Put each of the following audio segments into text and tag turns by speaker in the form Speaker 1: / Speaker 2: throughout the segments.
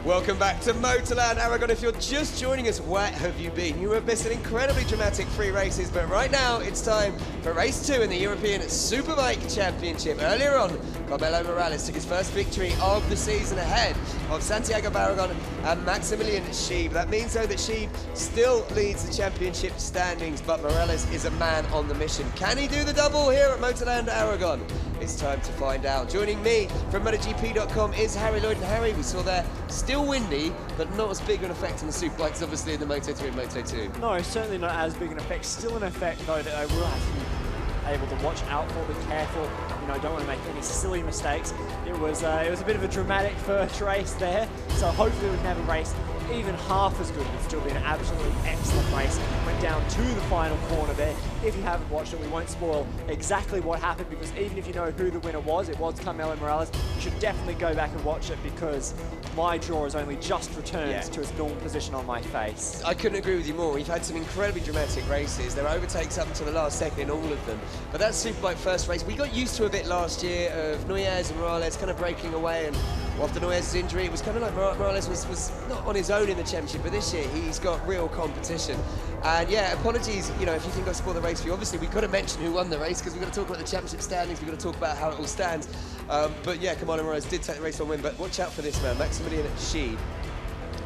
Speaker 1: Welcome back to MotorLand Aragon. If you're just joining us, where have you been? You have missed an incredibly dramatic 3 races, but right now it's time for race 2 in the European Superbike Championship. Earlier on, Carmelo Morales took his first victory of the season ahead of Santiago Barragon and Maximilian Scheib. That means, though, that Scheib still leads the championship standings, but Morales is a man on the mission. Can he do the double here at MotorLand Aragon? It's time to find out. Joining me from MotoGP.com is Harry Lloyd. And Harry, we saw there, still windy, but not as big an effect on the Superbikes, obviously, in the Moto3 and Moto2.
Speaker 2: No, certainly not as big an effect. Still an effect, though, that I will have to be able to watch out for, be careful. You know, don't want to make any silly mistakes. It was a bit of a dramatic first race there, so hopefully we can have a race even half as good. It's still been an absolutely excellent race. Went down to the final corner there. If you haven't watched it, we won't spoil exactly what happened, because even if you know who the winner was, it was Carmelo Morales, you should definitely go back and watch it, because my jaw has only just returned to its normal position on my face.
Speaker 1: I couldn't agree with you more. We've had some incredibly dramatic races. There are overtakes up until the last second in all of them. But that Superbike first race, we got used to a bit last year of Nunez and Morales kind of breaking away, and after Nunez's injury, it was kind of like Morales was not on his own in the championship, but this year he's got real competition. And yeah, apologies, you know, if you think I spoiled the race for you. Obviously, we've got to mention who won the race, because we've got to talk about the championship standings, we've got to talk about how it all stands. But yeah, Carmelo Morales did take the race on win, but watch out for this man, Maximilian Scheib.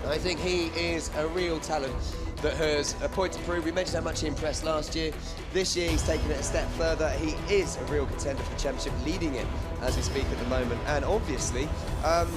Speaker 1: I think he is a real talent that has a point to prove. We mentioned how much he impressed last year. This year he's taken it a step further. He is a real contender for the championship, leading it as we speak at the moment, and obviously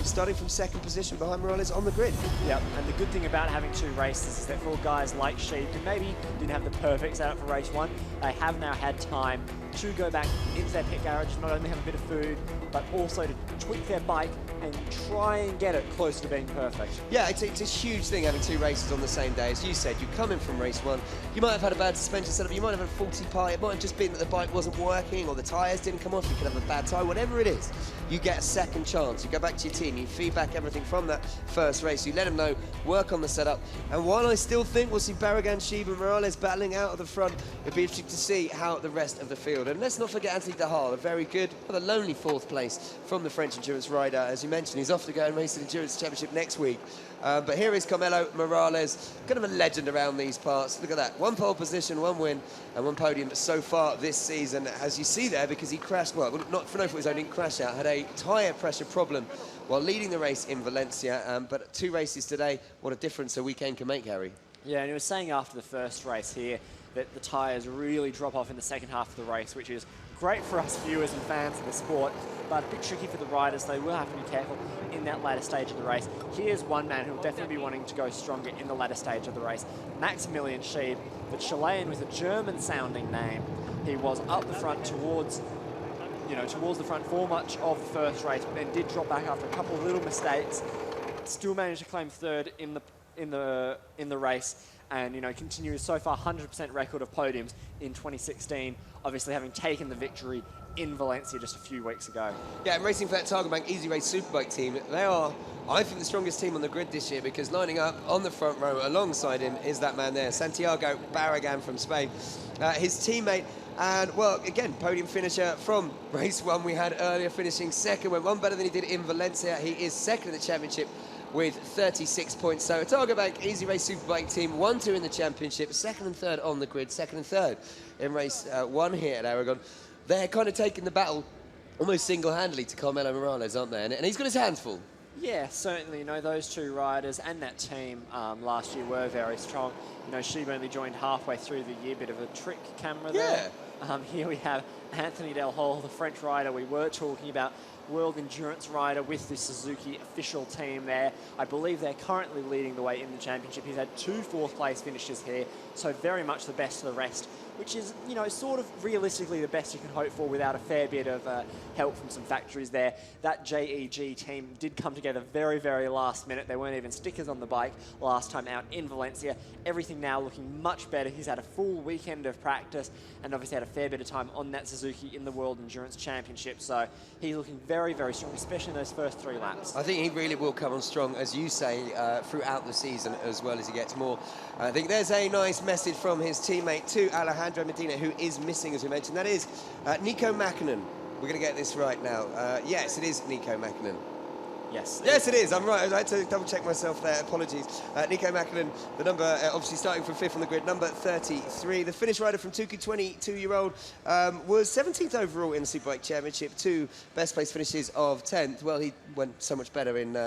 Speaker 1: starting from second position behind Morales on the grid.
Speaker 2: Yeah, and the good thing about having 2 races is that for guys like Scheib, who maybe didn't have the perfect setup for race 1, they have now had time to go back into their pit garage, not only have a bit of food, but also to tweak their bike and try and get it close to being perfect.
Speaker 1: Yeah, it's a huge thing having 2 races on the same day. As you said, you come in from race 1, you might have had a bad suspension setup, you might have had a faulty part, it might have just been that the bike wasn't working or the tyres didn't come off, you could have a bad tyre, whatever it is. You get a second chance, you go back to your team, you feed back everything from that first race, you let them know, work on the setup. And while I still think we'll see Barragan, Scheib and Morales battling out of the front, it'll be interesting to see how the rest of the field. And let's not forget Anthony Dahal, a very good, but a lonely 4th place from the French endurance rider. As you mentioned, he's off to go and race the Endurance Championship next week. But here is Carmelo Morales, kind of a legend around these parts. Look at that, 1 pole position, 1 win, and 1 podium so far this season, as you see there, because he crashed, well, not for no fault his own, didn't crash out, had a tyre pressure problem while leading the race in Valencia. But 2 races today, what a difference a weekend can make, Harry.
Speaker 2: Yeah, and he was saying after the first race here that the tyres really drop off in the second half of the race, which is great for us viewers and fans of the sport, but a bit tricky for the riders. They will have to be careful in that latter stage of the race. Here's one man who will definitely be wanting to go stronger in the latter stage of the race, Maximilian Scheib, the Chilean with a German-sounding name. He was up the front towards the front for much of the first race, but then did drop back after a couple of little mistakes. Still managed to claim 3rd in the race, and continue his so far 100% record of podiums in 2016, obviously having taken the victory in Valencia just a few weeks ago.
Speaker 1: Yeah, and racing for that Targa Bank Easy Race Superbike team, they are, I think, the strongest team on the grid this year, because lining up on the front row alongside him is that man there, Santiago Barragan from Spain, his teammate. And, well, again, podium finisher from race 1 we had earlier, finishing 2nd, went 1 better than he did in Valencia. He is 2nd in the championship with 36 points. So a Targa Bank Easy Race Superbike team, 1-2 in the championship, 2nd and 3rd on the grid, 2nd and 3rd in race 1 here at Aragon. They're kind of taking the battle almost single-handedly to Carmelo Morales, aren't they? And he's got his hands full.
Speaker 2: Yeah, certainly. Those 2 riders and that team last year were very strong. Scheib only joined halfway through the year, bit of a trick camera there. Here we have Anthony Dahal, the French rider we were talking about, world endurance rider with the Suzuki official team there. I believe they're currently leading the way in the championship. He's had 2 4th-place finishes here, so very much the best of the rest, which is, sort of realistically the best you can hope for without a fair bit of help from some factories there. That JEG team did come together very, very last minute. There weren't even stickers on the bike last time out in Valencia. Everything now looking much better. He's had a full weekend of practice and obviously had a fair bit of time on that Suzuki in the World Endurance Championship. So he's looking very, very strong, especially in those first 3 laps.
Speaker 1: I think he really will come on strong, as you say, throughout the season as well as he gets more. I think there's a nice message from his teammate to Alejandro Medina, who is missing, as we mentioned. That is Nico Mäkinen. We're going to get this right now. Yes, it is Nico Mäkinen.
Speaker 2: Yes.
Speaker 1: Yes, it is. I'm right. I had to double check myself there. Apologies. Nico Macklin, the number, obviously starting from 5th on the grid, number 33. The Finnish rider from Turku, 22-year-old, was 17th overall in the Superbike Championship, 2 best place finishes of 10th. Well, he went so much better in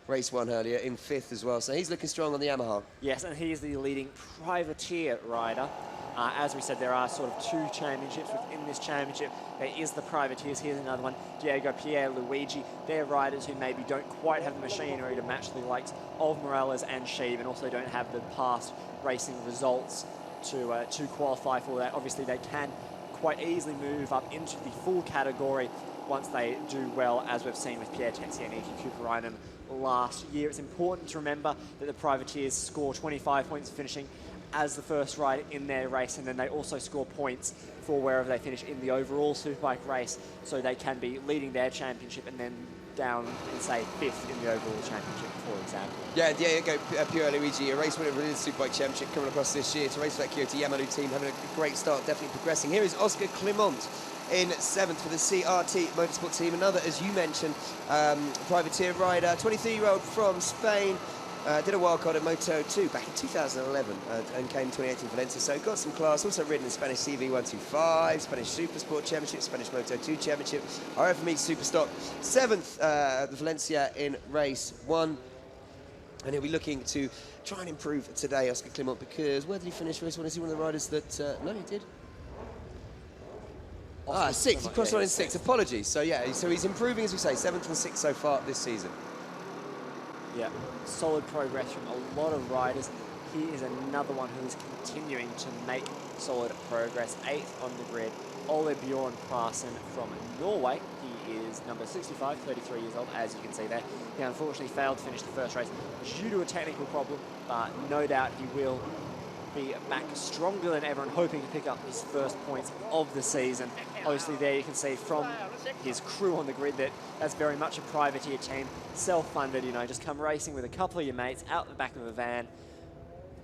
Speaker 1: race 1 earlier, in 5th as well. So he's looking strong on the Yamaha.
Speaker 2: Yes, and he is the leading privateer rider. As we said, there are sort of 2 championships within this championship. There is the privateers. Here's another one. Diego, Pierre, Luigi. They're riders who maybe don't quite have the machinery to match the likes of Morales and Sheeb, and also don't have the past racing results to qualify for that. Obviously, they can quite easily move up into the full category once they do well, as we've seen with Pierre Texier and Iki Kuparainen last year. It's important to remember that the privateers score 25 points finishing as the first rider in their race, and then they also score points for wherever they finish in the overall Superbike race, so they can be leading their championship and then down in, say, 5th in the overall championship, for example.
Speaker 1: Yeah, Diego Pierluigi, a race winner in the Superbike Championship coming across this year to race for that Kyoto Yamalu team, having a great start, definitely progressing. Here is Oscar Clement in 7th for the CRT Motorsport team, another, as you mentioned, privateer rider, 23-year-old from Spain. Did a wildcard at Moto2 back in 2011 and came 2018 Valencia, so got some class. Also ridden in Spanish CV125, Spanish Supersport Championship, Spanish Moto2 Championship, RFME Superstock. 7th at the Valencia in race 1. And he'll be looking to try and improve today, Oscar Clement, because where did he finish race 1? Is he one of the riders that... no, he did. 6th. He crossed on in 6th. Apologies. So, yeah, so he's improving, as we say, 7th and 6th so far this season.
Speaker 2: Yeah, solid progress from a lot of riders. He is another one who is continuing to make solid progress. 8th on the grid, Ole Bjorn Prasen from Norway. He is number 65, 33 years old, as you can see there. He unfortunately failed to finish the first race due to a technical problem, but no doubt he will be back stronger than ever and hoping to pick up his first points of the season. Obviously there you can see from his crew on the grid that that's very much a privateer team, self-funded, you know, just come racing with a couple of your mates out the back of a van.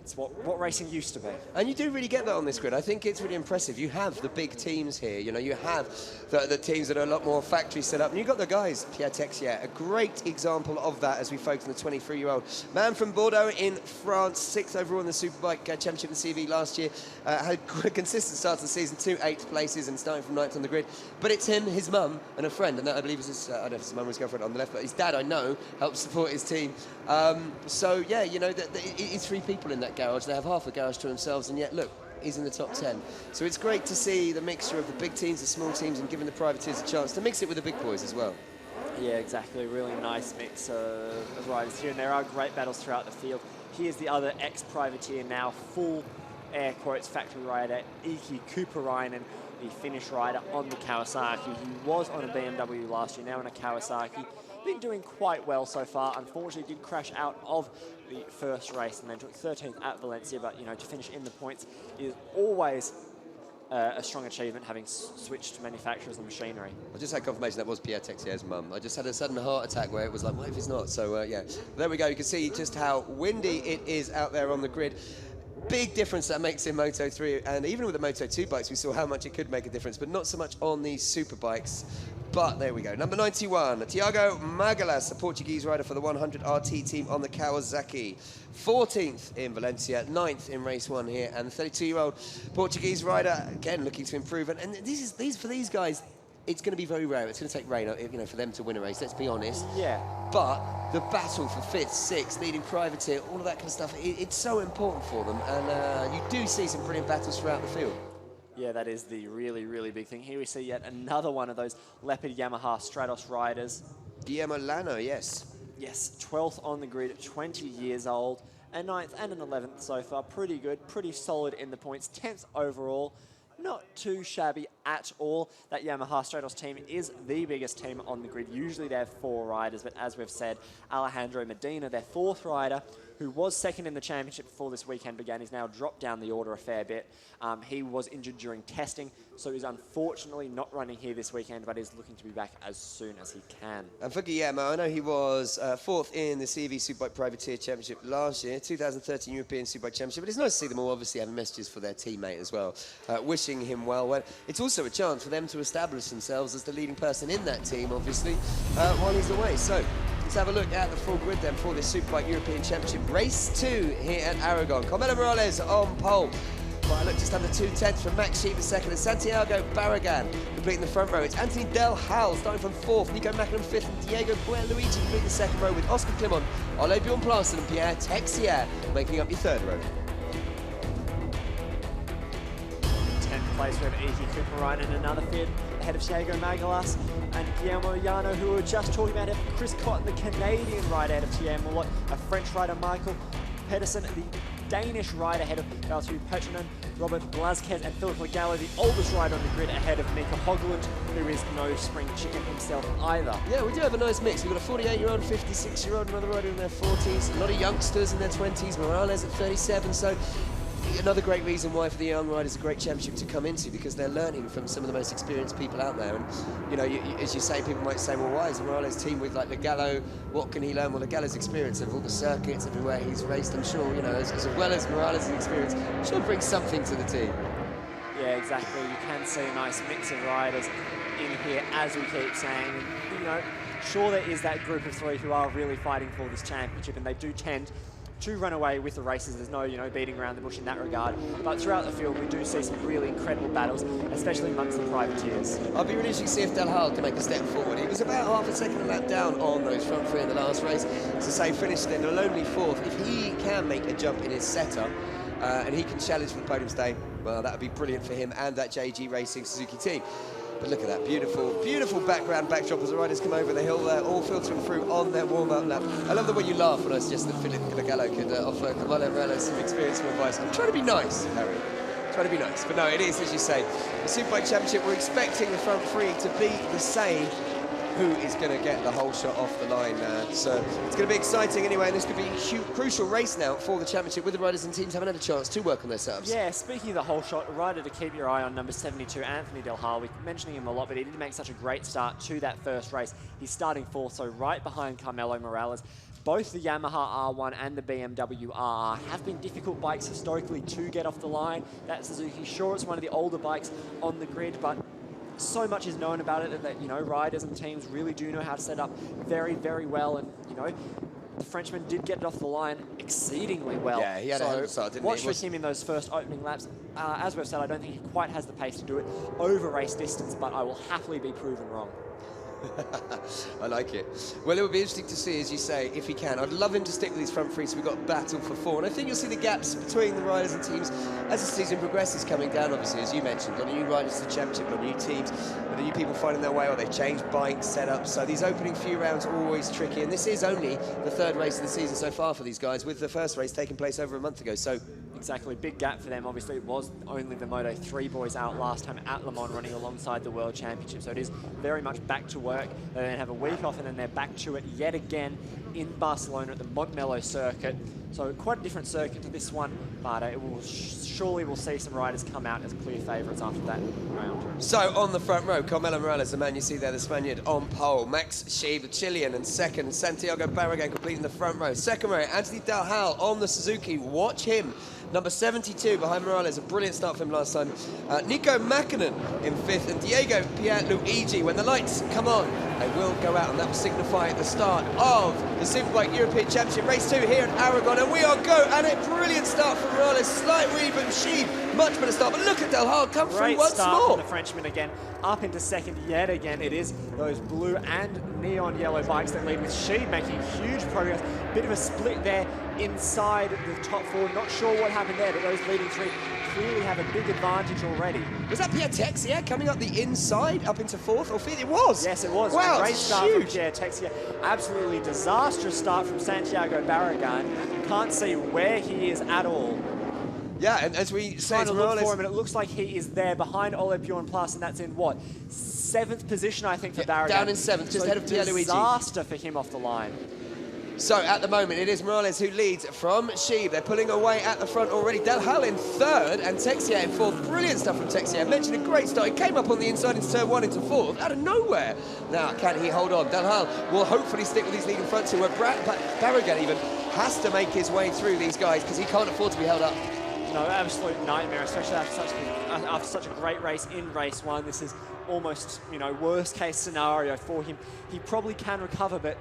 Speaker 2: It's what racing used to be. And you do really get that on this grid. I think it's really impressive. You have the big teams here. You know, you have the teams that are a lot more factory set up. And you've got the guys, Pierre Texier, a great example of that as we focus on the 23-year-old man from Bordeaux in France, 6th overall in the Superbike Championship in CV last year. Had a consistent start to the season, 2 8th places and starting from 9th on the grid. But it's him, his mum, and a friend. And that, I believe, is his, I don't know if his mum or his girlfriend on the left, but his dad, I know, helps support his team. So, yeah, you know, it's 3 people in that garage. They have half the garage to themselves, and yet, look, he's in the top 10. So it's great to see the mixture of the big teams, the small teams, and giving the privateers a chance to mix it with the big boys as well. Yeah, exactly. Really nice mix of riders here, and there are great battles throughout the field. Here's the other ex-privateer now, full air quotes factory rider, Iki Kuparainen, the Finnish rider on the Kawasaki. He was on a BMW last year, now in a Kawasaki. Been doing quite well so far. Unfortunately, did crash out of the first race and then took 13th at Valencia, but, you know, to finish in the points is always a strong achievement, having switched manufacturers and machinery.
Speaker 1: I just had confirmation that was Pierre Texier's mum. I just had a sudden heart attack where it was like, what if it's not? So, yeah, there we go. You can see just how windy it is out there on the grid. Big difference that makes in Moto3, and even with the Moto2 bikes, we saw how much it could make a difference, but not so much on these super bikes. But there we go. Number 91, Tiago Magalas, a Portuguese rider for the 100 RT team on the Kawasaki. 14th in Valencia, 9th in race 1 here, and the 32-year-old Portuguese rider, again, looking to improve. And for these guys, it's going to be very rare. It's going to take rain, you know, for them to win a race, let's be honest.
Speaker 2: Yeah.
Speaker 1: But the battle for 5th, 6th, leading privateer, all of that kind of stuff, it's so important for them. And you do see some brilliant battles throughout the field.
Speaker 2: Yeah, that is the really, really big thing. Here we see yet another one of those Leopard Yamaha Stratos riders.
Speaker 1: Guillermo Lano, yes.
Speaker 2: Yes, 12th on the grid, 20 years old, a 9th and an 11th so far. Pretty good, pretty solid in the points. 10th overall, not too shabby at all. That Yamaha Stratos team is the biggest team on the grid. Usually they have 4 riders, but as we've said, Alejandro Medina, their 4th rider, who was 2nd in the championship before this weekend began, he's now dropped down the order a fair bit. He was injured during testing, so he's unfortunately not running here this weekend, but is looking to be back as soon as he can.
Speaker 1: And for Guillermo, I know he was 4th in the CV Superbike Privateer Championship last year, 2013 European Superbike Championship, but it's nice to see them all obviously having messages for their teammate as well, wishing him well. It's also a chance for them to establish themselves as the leading person in that team, obviously, while he's away. So, Let's have a look at the full grid then for this Superbike European Championship. Race 2 here at Aragon. Carmelo Morales on pole. By a look just under 2/10 from Max Sheep in second, and Santiago Barragan completing the front row. It's Anthony Del Hal starting from 4th, Nico Mackinnon 5th, and Diego Luigi completing the second row, with Oscar Clement, Ole Bjorn Plassen and Pierre Texier making up your third row.
Speaker 2: 10th place, we have Iki Cooper Ryan in another fifth, ahead of Thiago Magalas and Guillermo Llano, who we were just talking about. Chris Cotton, the Canadian rider, ahead of Thierry Mollot, a French rider, Michael Pedersen, the Danish rider ahead of Valtteri Petronen, Robert Blazquez and Philip Legallo, the oldest rider on the grid, ahead of Mika Hogland, who is no spring chicken himself either.
Speaker 1: Yeah, we do have a nice mix. We've got a 48-year-old, 56-year-old, another rider in their 40s, a lot of youngsters in their 20s, Morales at 37, so another great reason why for the young riders a great championship to come into, because they're learning from some of the most experienced people out there. And you know, as you say, people might say, well, why is Morales team with like Legallo? What can he learn? Well, Legallo's experience of all the circuits everywhere he's raced, I'm sure, you know, as well as Morales' experience, I'm sure brings something to the team.
Speaker 2: Yeah, exactly. You can see a nice mix of riders in here, as we keep saying. And, you know, sure, there is that group of three who are really fighting for this championship, and they do tend to run away with the races. There's no, you know, beating around the bush in that regard. But throughout the field, we do see some really incredible battles, especially amongst the privateers.
Speaker 1: I'll be really interested to see if Del Hal can make a step forward. He was about half a second a lap down on those front three in the last race. To say finished in a lonely 4th. If he can make a jump in his setup, and he can challenge for the podium stay, well, that would be brilliant for him and that JG Racing Suzuki team. But look at that beautiful, beautiful background backdrop as the riders come over the hill there, all filtering through on their warm-up lap. I love the way you laugh when I suggest that Philip Legallo could offer Carmelo Morales some experience and advice. I'm trying to be nice, Harry. Trying to be nice. But no, it is, as you say, the Superbike Championship, we're expecting the front three to be the same. Who is going to get the whole shot off the line? So it's going to be exciting anyway, and this could be a crucial race now for the championship, with the riders and teams having had a chance to work on their setups. Yeah,
Speaker 2: speaking of the whole shot, a rider to keep your eye on, number 72, Anthony Del Hal. We're mentioning him a lot, but he did make such a great start to that first race. He's starting 4th, so right behind Carmelo Morales. Both the Yamaha R1 and the BMW RR have been difficult bikes historically to get off the line. That Suzuki, sure, it's one of the older bikes on the grid, but so much is known about it that, you know, riders and teams really do know how to set up very, very well. And, you know, the Frenchman did get it off the line exceedingly well.
Speaker 1: Yeah, he had a hell of a start, didn't he?
Speaker 2: Watch for him in those first opening laps. As we've said, I don't think he quite has the pace to do it over race distance, but I will happily be proven wrong.
Speaker 1: I like it. Well, it would be interesting to see, as you say, if he can. I'd love him to stick with his front three, so we've got a battle for 4. And I think you'll see the gaps between the riders and teams as the season progresses coming down, obviously, as you mentioned. Got new riders to the championship, got new teams, got new people finding their way, or they've changed bikes, setups. So these opening few rounds are always tricky. And this is only the 3rd race of the season so far for these guys, with the first race taking place over a month ago. So
Speaker 2: exactly, big gap for them. Obviously, it was only the Moto3 boys out last time at Le Mans, running alongside the World Championship. So it is very much back to work. They then have a week off, and then they're back to it yet again in Barcelona at the Montmello circuit. So quite a different circuit to this one, but it will surely we'll see some riders come out as clear favourites after that round.
Speaker 1: So on the front row, Carmelo Morales, the man you see there, the Spaniard, on pole. Max Sheeb, the Chilean, and second. Santiago Barragan completing the front row. Second row, Anthony Del Hal on the Suzuki. Watch him. Number 72 behind Morales, a brilliant start for him last time. Nico Mackinnon in 5th, and Diego Luigi. When the lights come on, they will go out, and that will signify the start of the Superbike European Championship Race 2 here at Aragon. And we are go, and a brilliant start for Morales. Slight weave and Sheeb, much better start. But look at Del Hal come through once
Speaker 2: start
Speaker 1: more.
Speaker 2: From the Frenchman again, up into second yet again. It is those blue and neon yellow bikes that lead, with Sheeb making huge progress. Bit of a split there inside the top 4. Not sure what happened there, but those leading 3 clearly have a big advantage already.
Speaker 1: Was that Pierre Texier coming up the inside, up into 4th or 5th? It was.
Speaker 2: Yes, it was.
Speaker 1: Wow,
Speaker 2: great start
Speaker 1: huge.
Speaker 2: from Pierre Texier. Absolutely disastrous start from Santiago Barragan. Can't see where he is at all.
Speaker 1: Yeah, and as we say,
Speaker 2: Trying to look for him, and it looks like he is there behind Ole Bjorn Plassen, and that's in what? 7th position, I think, for Barragan.
Speaker 1: Down in 7th, just ahead of Pierre Luigi.
Speaker 2: Disaster for him off the line.
Speaker 1: So at the moment, it is Morales who leads from Sheeb. They're pulling away at the front already. Del Hal in 3rd and Texier in 4th. Brilliant stuff from Texier. I mentioned a great start. He came up on the inside into turn 1 into 4th out of nowhere. Now, can he hold on? Del Hal will hopefully stick with his leading front two, where Barragan even has to make his way through these guys because he can't afford to be held up.
Speaker 2: No, absolute nightmare, especially after such a great race in race 1. This is almost, you know, worst case scenario for him. He probably can recover, but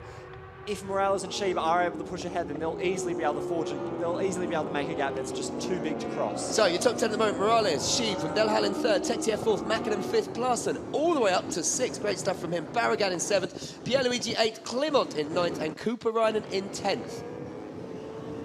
Speaker 2: if Morales and Sheeb are able to push ahead, then they'll easily be able to forge it. They'll easily be able to make a gap that's just too big to cross.
Speaker 1: So your top 10 at the moment: Morales, Sheeb from Del Hal in 3rd, Texier 4th, Mackinnon 5th, Plassen all the way up to 6th. Great stuff from him. Barragan in 7th, Pierluigi 8th, Clement in 9th, and Cooper Rynan in 10th.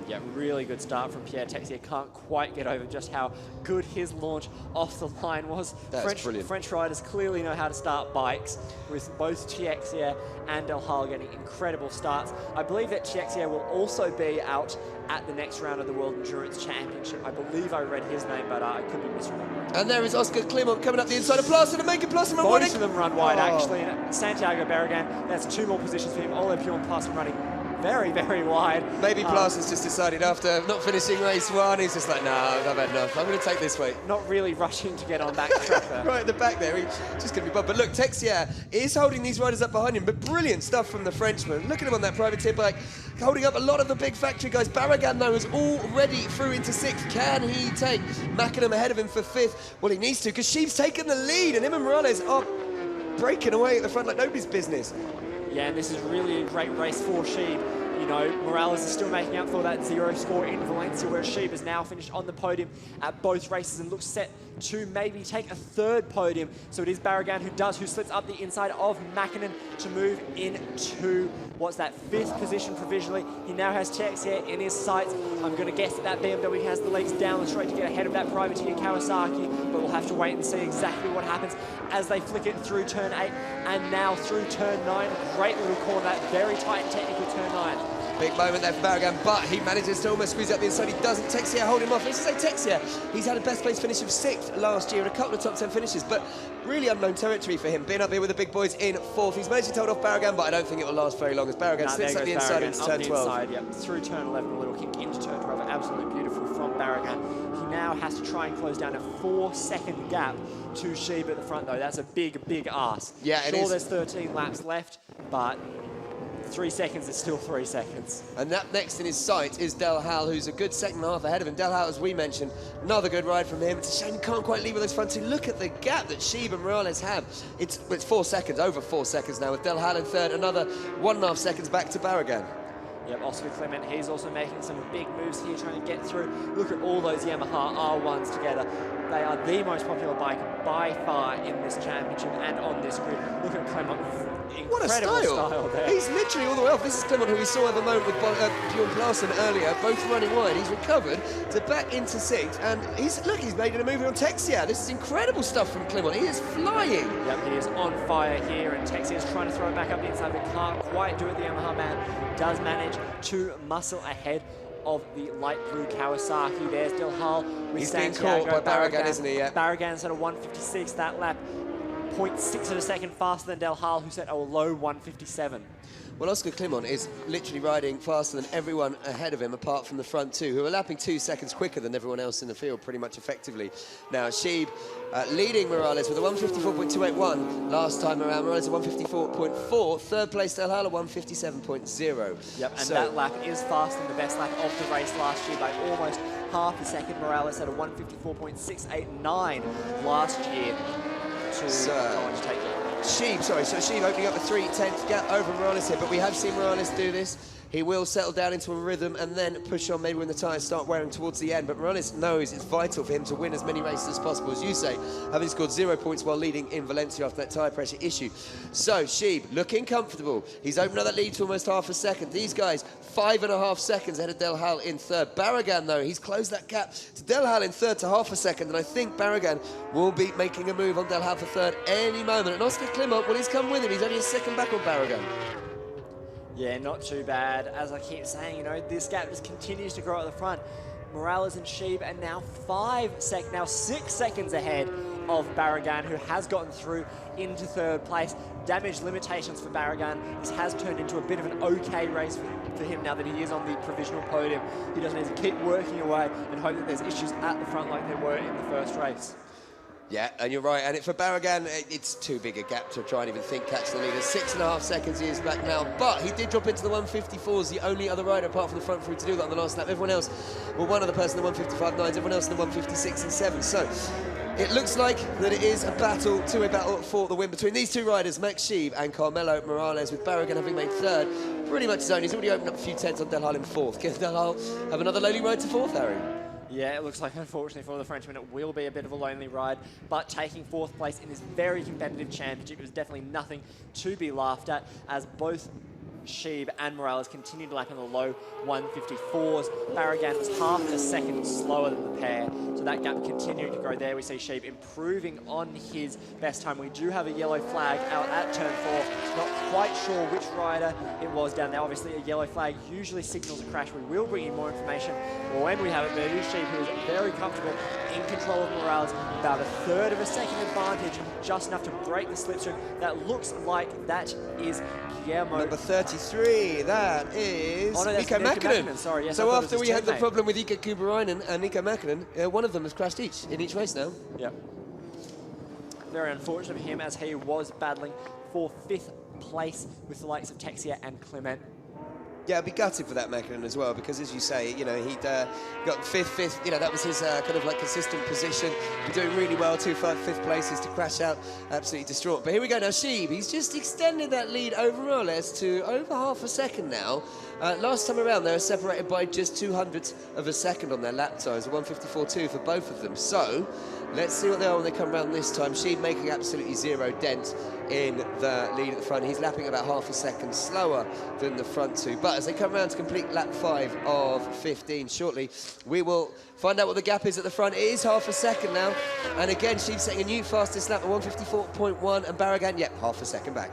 Speaker 2: Yeah, really good start from Pierre Texier. Can't quite get over just how good his launch off the line was.
Speaker 1: That's brilliant.
Speaker 2: French riders clearly know how to start bikes, with both Texier and Del Hal getting incredible starts. I believe that Texier will also be out at the next round of the World Endurance Championship. I believe I read his name, but I could be misremembering.
Speaker 1: And there is Oscar Clement coming up the inside of Plassen and making Plassen run wide.
Speaker 2: Both of them run wide, actually. And Santiago Barragan, that's 2 more positions for him. Ole Pure and Plassen running very, very wide.
Speaker 1: Maybe Plassen's just decided after not finishing race 1, he's just like, no, I've had enough. I'm going to take this way.
Speaker 2: Not really rushing to get on back track there.
Speaker 1: Right at the back there, he's just going to be bumped. But look, Texier is holding these riders up behind him, but brilliant stuff from the Frenchman. Look at him on that privateer bike, holding up a lot of the big factory guys. Barragan, though, is already through into 6th. Can he take Mackinnon ahead of him for 5th? Well, he needs to, because Sheeb's taken the lead, and him and Morales are breaking away at the front like nobody's business.
Speaker 2: Yeah, and this is really a great race for Sheeb. You know, Morales is still making up for that 0 score in Valencia, where Sheeb has now finished on the podium at both races and looks set to maybe take a 3rd podium. So it is Barragan who slips up the inside of Mackinnon to move into, what's that, 5th position provisionally. He now has Texier in his sights. I'm going to guess that BMW has the legs down the straight to get ahead of that privateer Kawasaki, but we'll have to wait and see exactly what happens as they flick it through turn 8 and now through turn 9. Great little corner, that very tight and technical turn 9.
Speaker 1: Big moment there for Barragan, but he manages to almost squeeze up the inside. He doesn't. Texier hold him off. Let's say Texier, he's had a best place finish of 6th last year and a couple of top 10 finishes, but really unknown territory for him. Being up here with the big boys in 4th. He's managed to hold off Barragan, but I don't think it will last very long as Barragan slips up the inside into turn 12.
Speaker 2: Inside, yep, through turn 11, a little kick into turn 12. Absolutely beautiful from Barragan. He now has to try and close down a 4-second gap to Sheeb at the front, though. That's a big, big ask.
Speaker 1: Yeah, it is.
Speaker 2: Sure, there's 13 laps left, but 3 seconds is still 3 seconds.
Speaker 1: And that next in his sight is Del Hal, who's a good 2nd half ahead of him. Del Hal, as we mentioned, another good ride from him. It's a shame he can't quite leave with those front 2. Look at the gap that Sheeb and Morales have. It's 4 seconds, over 4 seconds now, with Del Hal in 3rd, another 1.5 seconds back to Barragan.
Speaker 2: Yep, Oscar Clement, he's also making some big moves here, trying to get through. Look at all those Yamaha R1s together. They are the most popular bike by far in this championship and on this grid. Look at Clement.
Speaker 1: What a style
Speaker 2: there.
Speaker 1: He's literally all the way off. This is Clement, who we saw have a moment with Bjorn Plassen earlier, both running wide. He's recovered to back into 6th, and he's made a move on Texier. This is incredible stuff from Clement. He is flying.
Speaker 2: Yep, he is on fire here, and Texier is trying to throw it back up the inside, but can't quite do it. The Yamaha man does manage to muscle ahead of the light blue Kawasaki. There's Del Hal with
Speaker 1: He's
Speaker 2: Santiago
Speaker 1: being caught by Barragan, isn't he? Yeah.
Speaker 2: Barragan's at a 156 that lap. 0.6 of a second faster than Del Hal, who set a low 157.
Speaker 1: Well, Oscar Clement is literally riding faster than everyone ahead of him, apart from the front 2, who are lapping 2 seconds quicker than everyone else in the field, pretty much effectively. Now, Sheeb leading Morales with a 154.281 last time around. Morales at 154.4. 3rd place, Del Hal at 157.0.
Speaker 2: Yep, and that lap is faster than the best lap of the race last year by almost half a second. Morales at a 154.689 last year to go on to take it.
Speaker 1: Sheeb opening up a 3/10 gap over Morales here, but we have seen Morales do this. He will settle down into a rhythm and then push on maybe when the tyres start wearing towards the end. But Morales knows it's vital for him to win as many races as possible, as you say, having scored 0 points while leading in Valencia after that tyre pressure issue. So Sheeb looking comfortable. He's opened up that lead to almost half a second. These guys 5.5 seconds ahead of Del Hal in 3rd. Barragan, though, he's closed that gap to Del Hal in 3rd to half a second. And I think Barragan will be making a move on Del Hal for 3rd any moment. And Oscar Clement, well, he's come with him. He's only a second back on Barragan.
Speaker 2: Yeah, not too bad. As I keep saying, you know, this gap just continues to grow at the front. Morales and Sheeb are now 6 seconds ahead of Barragan, who has gotten through into 3rd place. Damage limitations for Barragan. This has turned into a bit of an okay race for him now that he is on the provisional podium. He doesn't need to keep working away and hope that there's issues at the front like there were in the first race.
Speaker 1: Yeah, and you're right. And for Barragan, it's too big a gap to try and even think catch the leader. 6.5 seconds he is back now. But he did drop into the 154s, the only other rider apart from the front three to do that on the last lap. Everyone else, well, one other person in the 155.9s, everyone else in the 156 and 7. So It looks like that it is a battle, two-way battle for the win between these two riders, Max Sheeb and Carmelo Morales, with Barragan having made third. Pretty much his own. He's already opened up a few tenths on Delhal in fourth. Can Delhal have another lonely ride to fourth, Harry?
Speaker 2: Yeah, it looks like, unfortunately for the Frenchman, it will be a bit of a lonely ride, but taking fourth place in this very competitive championship was definitely nothing to be laughed at, as both Sheeb and Morales continued to lap in the low 154s. Barragan was half a second slower than the pair, so that gap continued to grow there. We see Sheeb improving on his best time. We do have a yellow flag out at turn 4. Not quite sure which rider it was down there. Obviously, a yellow flag usually signals a crash. We will bring you more information when we have it, but it is Sheeb who is very comfortable in control of Morales, about a third of a second advantage, just enough to break the slipstream. That looks like that is Guillermo.
Speaker 1: Number 33, that is Nico Mäkinen.
Speaker 2: Sorry, yes,
Speaker 1: so after we had the problem with Ika Kuberainen and Nico Mäkinen, one of them has crashed in each race now.
Speaker 2: Yep. Very unfortunate for him, as he was battling for 5th place with the likes of Texia and Clement.
Speaker 1: Yeah, I'd be gutted for that Mäkinen as well, because as you say, you know, he'd got fifth, you know, that was his kind of like consistent position. He's doing really well, 5th places to crash out, absolutely distraught. But here we go now, Sheeb, he's just extended that lead over Morales to over half a second now. Last time around, they were separated by just 200ths of a second on their lap times, 154.2 for both of them. So, let's see what they are when they come around this time. Sheeb making absolutely zero dent in the lead at the front. He's lapping about half a second slower than the front two. But as they come around to complete lap 5 of 15 shortly, we will find out what the gap is at the front. It is half a second now. And again, Sheeb setting a new fastest lap at 154.1, and Barragan, yep, half a second back.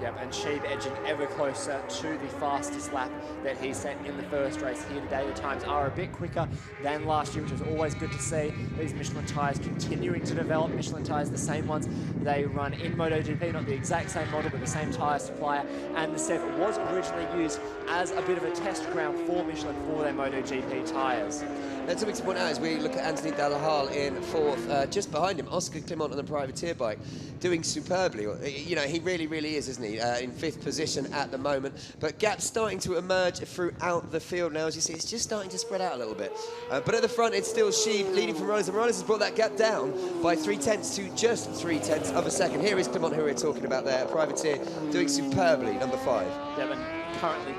Speaker 2: Yep, and Sheeb edging ever closer to the fastest lap that he set in the first race here today. The times are a bit quicker than last year, which is always good to see. These Michelin tyres continuing to develop. Michelin tyres, the same ones they run in MotoGP, not the exact same model, but the same tyre supplier. And the Sev was originally used as a bit of a test ground for Michelin for their MotoGP tyres.
Speaker 1: And something to point out as we look at Anthony Delhal in 4th, just behind him, Oscar Clement on the privateer bike, doing superbly. You know, he really, really is, isn't he? In 5th position at the moment. But gaps starting to emerge throughout the field now. As you see, it's just starting to spread out a little bit. But at the front, it's still Sheeb leading from Morales, and Morales has brought that gap down by 0.3 to just 0.3 of a second. Here is Clement, who we're talking about there, privateer, doing superbly, number 5.
Speaker 2: Yeah, and currently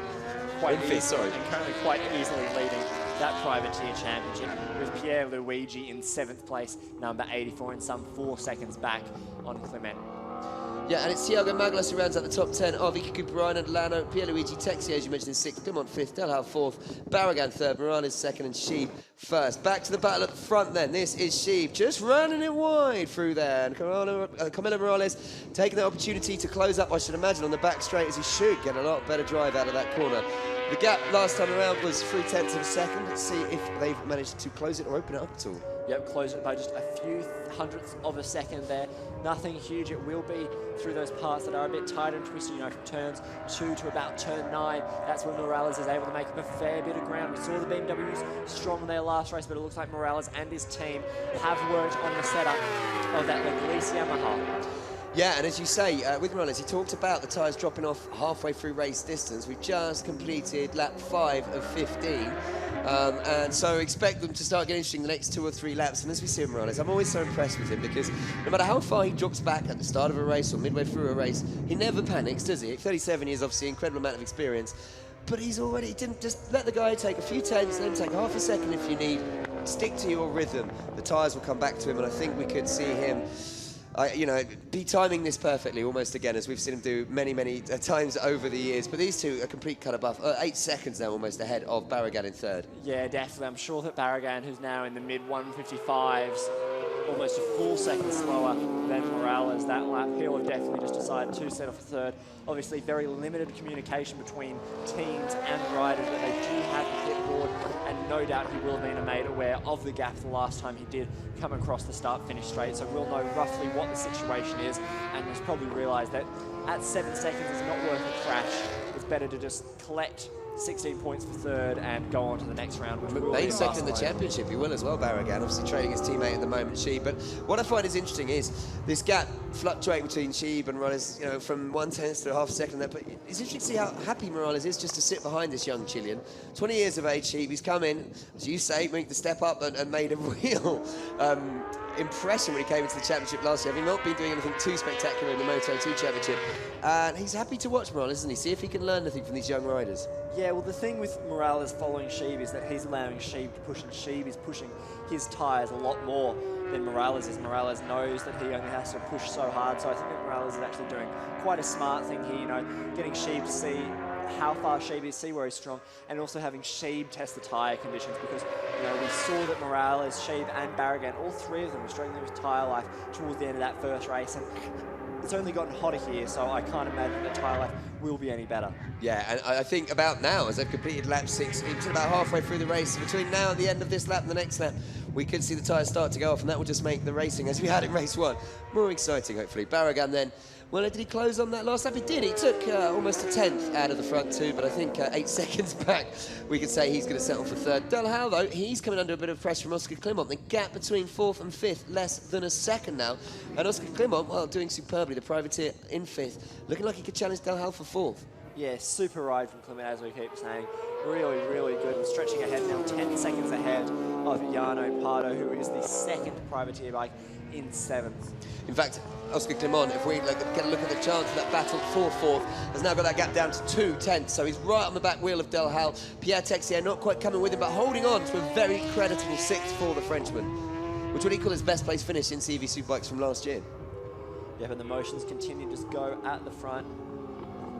Speaker 2: quite easily leading that privateer championship, with Pierre Luigi in 7th place, number 84, and some 4 seconds back on Clement.
Speaker 1: Yeah, and it's Thiago Maglas who rounds out the top 10. Arvika Kuparainen and Lano, Pierluigi Texi, as you mentioned, in 6th, Clement 5th, Delhal 4th, Barragan 3rd, Morales 2nd, and Sheeb 1st. Back to the battle at the front then. This is Sheeb just running it wide through there. And Camilo Morales taking the opportunity to close up, I should imagine, on the back straight, as he should get a lot better drive out of that corner. The gap last time around was 0.3 of a second. Let's see if they've managed to close it or open it up at all.
Speaker 2: Yep, close it by just a few hundredths of a second there. Nothing huge. It will be through those parts that are a bit tight and twisty, you know, from turns 2 to about turn 9. That's when Morales is able to make up a fair bit of ground. We saw the BMWs strong in their last race, but it looks like Morales and his team have worked on the setup of that Leglise Yamaha.
Speaker 1: Yeah, and as you say, with Morales, he talked about the tyres dropping off halfway through race distance. We've just completed lap 5 of 15. And so expect them to start getting interesting the next 2 or 3 laps. And as we see with Morales, I'm always so impressed with him, because no matter how far he drops back at the start of a race or midway through a race, he never panics, does he? At 37 years, obviously, incredible amount of experience. But he didn't just let the guy take a few tenths, then take half a second if you need. Stick to your rhythm. The tyres will come back to him, and I think we could see him you know, be timing this perfectly almost again, as we've seen him do many, many times over the years. But these two are complete cut above, 8 seconds now almost ahead of Barragan in 3rd.
Speaker 2: Yeah, definitely. I'm sure that Barragan, who's now in the mid-155s, almost a full second slower than Morales that lap, he'll have definitely just decided to set off a 3rd. Obviously, very limited communication between teams and riders, but they do have the pit board, and no doubt he will have been made aware of the gap the last time he did come across the start-finish straight, so we'll know roughly what the situation is, and he's probably realised that at 7 seconds it's not worth a crash. It's better to just collect 16 points for 3rd and go on to the next round, which will be
Speaker 1: second in the championship. He will as well, Barragan, obviously trailing his teammate at the moment, Sheeb. But what I find is interesting is this gap fluctuating between Sheeb and Morales, you know, from 1/10 to a half a second there. But it's interesting to see how happy Morales is just to sit behind this young Chilean. 20 years of age, Sheeb. He's come in, as you say, make the step up and made a real impression when he came into the championship last year, having not been doing anything too spectacular in the Moto2 championship. And he's happy to watch Morales, isn't he? See if he can learn anything from these young riders.
Speaker 2: Yeah, well, the thing with Morales following Sheeb is that he's allowing Sheeb to push, and Sheeb is pushing his tyres a lot more than Morales is. Morales knows that he only has to push so hard, so I think that Morales is actually doing quite a smart thing here, you know, getting Sheeb to see how far Sheeb is, see where he's strong, and also having Sheeb test the tyre conditions, because, you know, we saw that Morales, Sheeb and Barragan, all three of them were struggling with tyre life towards the end of that first race, and it's only gotten hotter here, so I can't imagine that tyre life will be any better.
Speaker 1: Yeah, and I think about now, as they've completed lap 6, it's about halfway through the race, between now and the end of this lap and the next lap, we could see the tyres start to go off, and that will just make the racing, as we had in race 1, more exciting, hopefully. Barragan then, well, did he close on that last lap? He did. He took almost a 10th out of the front two, but I think 8 seconds back, we could say he's going to settle for third. Delhal, though, he's coming under a bit of pressure from Oscar Clement. The gap between 4th and 5th, less than a second now. And Oscar Clement, well, doing superbly, the privateer in 5th, looking like he could challenge Delhal for 4th.
Speaker 2: Yeah, super ride from Clement, as we keep saying. Really, really good, and stretching ahead now, 10 seconds ahead of Jarno Pardo, who is the second privateer bike in 7th.
Speaker 1: In fact, Oscar Clement, if we get a look at the chance of that battle for 4th, has now got that gap down to 2 tenths, so he's right on the back wheel of Delhal. Pierre Texier not quite coming with him, but holding on to a very creditable 6th for the Frenchman, which would equal his best place finish in CV Superbikes from last year.
Speaker 2: Yeah, but the motions continue to just go at the front,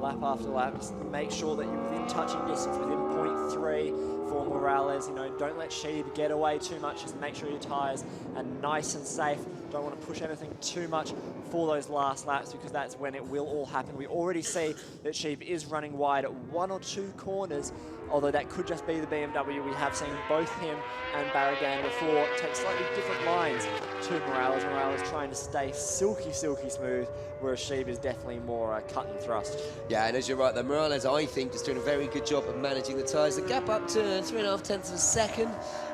Speaker 2: lap after lap. Just make sure that you're within touching distance, within 0.3 for Morales. You know, don't let Sheeb get away too much. Just make sure your tyres are nice and safe. Don't want to push anything too much for those last laps, because that's when it will all happen. We already see that Sheeb is running wide at 1 or 2 corners, although that could just be the BMW. We have seen both him and Barragan before take slightly different lines to Morales. Morales trying to stay silky, silky smooth, whereas Sheeb is definitely more cut and thrust.
Speaker 1: Yeah, and as you're right, though, Morales, I think, is doing a very good job of managing the tyres. The gap up to 3.5 tenths of a second,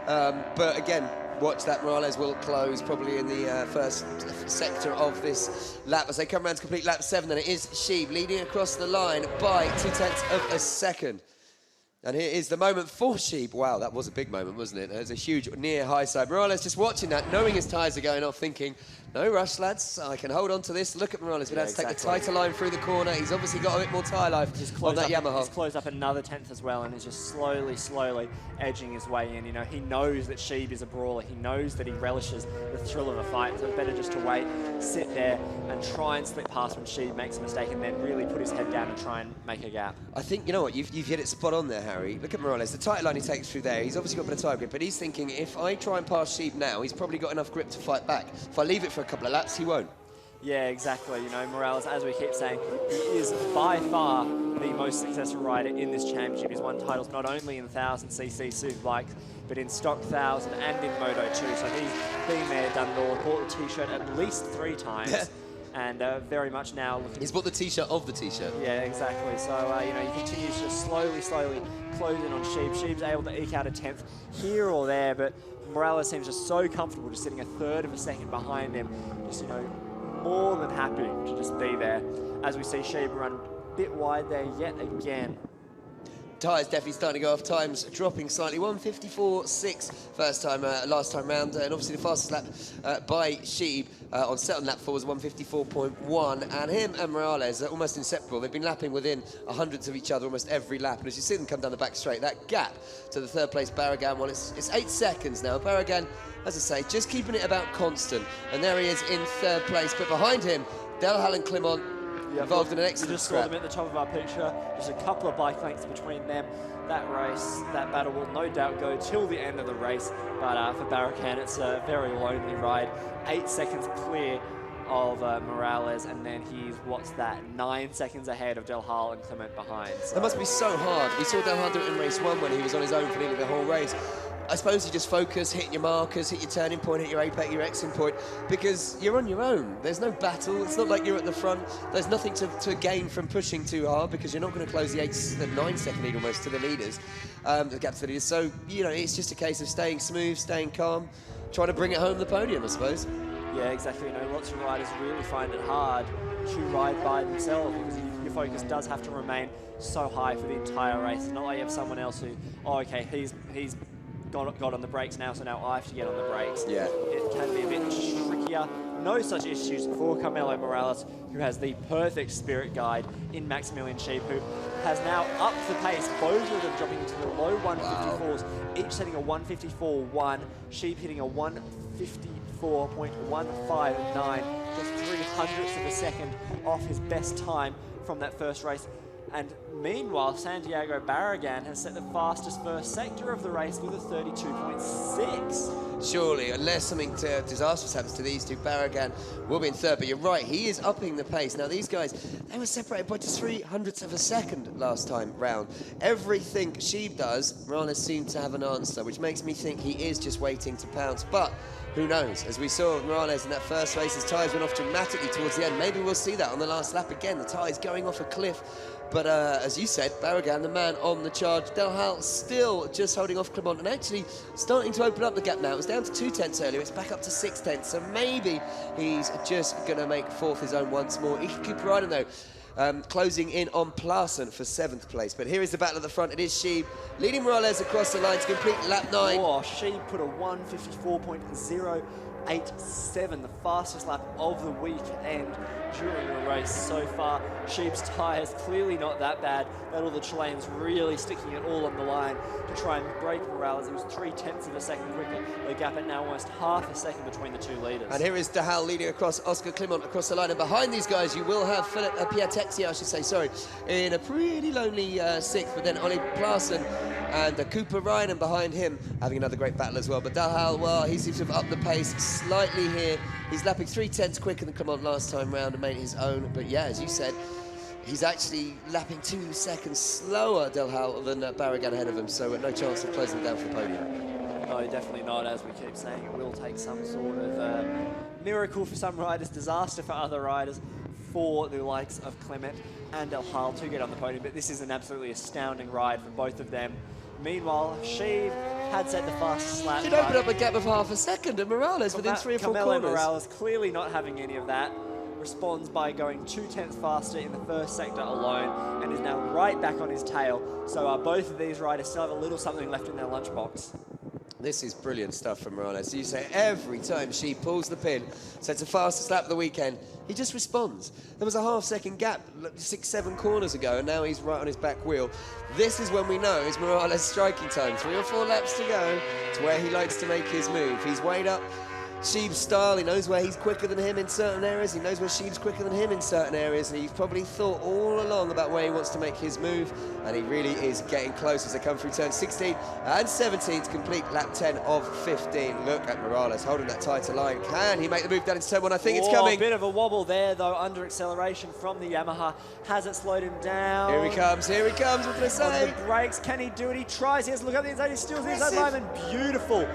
Speaker 1: but again, watch that. Morales will close probably in the first sector of this lap as they come around to complete lap 7, and it is Sheeb leading across the line by 2 tenths of a second. And here is the moment for Sheeb. Wow, that was a big moment, wasn't it? There's a huge near high side. Morales just watching that, knowing his tyres are going off, thinking, no rush, lads. I can hold on to this. Look at Morales. We're going to take the tighter line through the corner. He's obviously got a bit more tyre life on that Yamaha.
Speaker 2: He's closed up another 10th as well, and is just slowly, slowly edging his way in. You know, he knows that Sheeb is a brawler. He knows that he relishes the thrill of a fight. So it's better just to wait, sit there, and try and slip past when Sheeb makes a mistake, and then really put his head down and try and make a gap.
Speaker 1: I think, you know what, you've hit it spot on there, Harry. Look at Morales. The tight line he takes through there, he's obviously got a bit of tyre grip, but he's thinking, if I try and pass Sheeb now, he's probably got enough grip to fight back. If I leave it for a couple of laps, he won't.
Speaker 2: Yeah, exactly. You know, Morales, as we keep saying, he is by far the most successful rider in this championship. He's won titles not only in 1000cc Superbikes, but in Stock 1000 and in Moto2. So he's been there, done it all, bought the T-shirt at least 3 times. And very much now looking...
Speaker 1: He's bought the T-shirt of the T-shirt.
Speaker 2: Yeah, exactly. So, you know, he continues to just slowly, slowly close in on Sheeb. Sheeb's able to eke out a 10th here or there, but Morales seems just so comfortable just sitting a third of a second behind him. Just, you know, more than happy to just be there. As we see Sheeb run a bit wide there yet again.
Speaker 1: Tyres definitely starting to go off, times dropping slightly. 1:54.6 first time, last time round, and obviously the fastest lap by Sheeb on set on lap 4 was 1:54.1, and him and Morales are almost inseparable. They've been lapping within 100ths of each other almost every lap, and as you see them come down the back straight, that gap to the third place Barragan, well, it's 8 seconds now. Barragan, as I say, just keeping it about constant, and there he is in third place, but behind him, Delhal and Clement, involved in an excellent
Speaker 2: We just saw them at the top of our picture. Just a couple of bike lengths between them. That race, that battle will no doubt go till the end of the race. But for Barragan, it's a very lonely ride. 8 seconds clear of Morales, and then he's, 9 seconds ahead of Delhal and Clement behind. So.
Speaker 1: That must be so hard. We saw Delhal do it in race 1 when he was on his own for nearly the whole race. I suppose you just focus, hit your markers, hit your turning point, hit your apex, your exit point, because you're on your own. There's no battle. It's not like you're at the front. There's nothing to gain from pushing too hard, because you're not going to close the 9 second lead almost to the leaders, the gap to the leaders. So, you know, it's just a case of staying smooth, staying calm, trying to bring it home the podium, I suppose.
Speaker 2: Yeah, exactly. You know, lots of riders really find it hard to ride by themselves, because your focus does have to remain so high for the entire race. It's not like you have someone else who, oh, okay, he's got on the brakes now, so now I have to get on the brakes.
Speaker 1: Yeah.
Speaker 2: It can be a bit trickier. No such issues for Carmelo Morales, who has the perfect spirit guide in Maximilian Sheep, who has now upped the pace. Both of them dropping into the low 154s, each setting a 154.1. Sheep hitting a 154.159, just 300ths of a second off his best time from that first race. And meanwhile, Santiago Barragan has set the fastest first sector of the race with a 32.6.
Speaker 1: Surely, unless something disastrous happens to these two, Barragan will be in third. But you're right, he is upping the pace. Now, these guys, they were separated by just 300ths of a second last time round. Everything Sheeb does, Morales seemed to have an answer, which makes me think he is just waiting to pounce. But who knows? As we saw with Morales in that first race, his tyres went off dramatically towards the end. Maybe we'll see that on the last lap again, the tyres going off a cliff. But as you said, Barragan, the man on the charge. Delhal still just holding off Clement and actually starting to open up the gap now. It was down to 2/10 earlier. It's back up to 6/10. So maybe he's just going to make fourth his own once more. Cooper Ryden, though, closing in on Plassen for 7th place. But here is the battle at the front. It is Sheeb leading Morales across the line to complete lap 9.
Speaker 2: Oh, Sheeb put a 154.087, the fastest lap of the weekend during the race so far. Sheeb's tyres clearly not that bad. That all the Chileans really sticking it all on the line to try and break Morales. It was 0.3 of a second quicker. The gap at now almost half a second between the two leaders.
Speaker 1: And here is Delhal leading across Oscar Clement across the line. And behind these guys, you will have Pierre Texier, I should say, sorry, in a pretty lonely 6th. But then Ollie Plassen and Cooper Ryan behind him having another great battle as well. But Delhal, well, he seems to have upped the pace slightly here. He's lapping 0.3 quicker than Clement last time round and made his own. But yeah, as you said, he's actually lapping 2 seconds slower, Delhal, than Barragan ahead of him. So no chance of closing down for the podium.
Speaker 2: No, definitely not. As we keep saying, it will take some sort of miracle for some riders, disaster for other riders, for the likes of Clement and Delhal to get on the podium. But this is an absolutely astounding ride for both of them. Meanwhile, Sheeb had set the fastest lap.
Speaker 1: Did open up a gap of half a second, and Morales within 3 or 4
Speaker 2: Carmelo
Speaker 1: corners.
Speaker 2: Morales clearly not having any of that. Responds by going 0.2 faster in the first sector alone, and is now right back on his tail. So both of these riders still have a little something left in their lunchbox.
Speaker 1: This is brilliant stuff from Morales. You say every time she pulls the pin, sets the fastest lap of the weekend, he just responds. There was a half-second gap 6-7 corners ago, and now he's right on his back wheel. This is when we know it's Morales' striking time. 3 or 4 laps to go to where he likes to make his move. He's weighed up Sheeb's style. He knows where he's quicker than him in certain areas. He knows where Sheeb's quicker than him in certain areas. And he's probably thought all along about where he wants to make his move. And he really is getting close as they come through turns 16 and 17 to complete lap 10 of 15. Look at Morales holding that tighter line. Can he make the move down into turn 1? I think it's coming.
Speaker 2: A bit of a wobble there, though, under acceleration from the Yamaha. Hasn't slowed him down.
Speaker 1: Here he comes, what can I say?
Speaker 2: On the brakes, can he do it? He tries, he has to look up the inside, he steals the inside line, and beautiful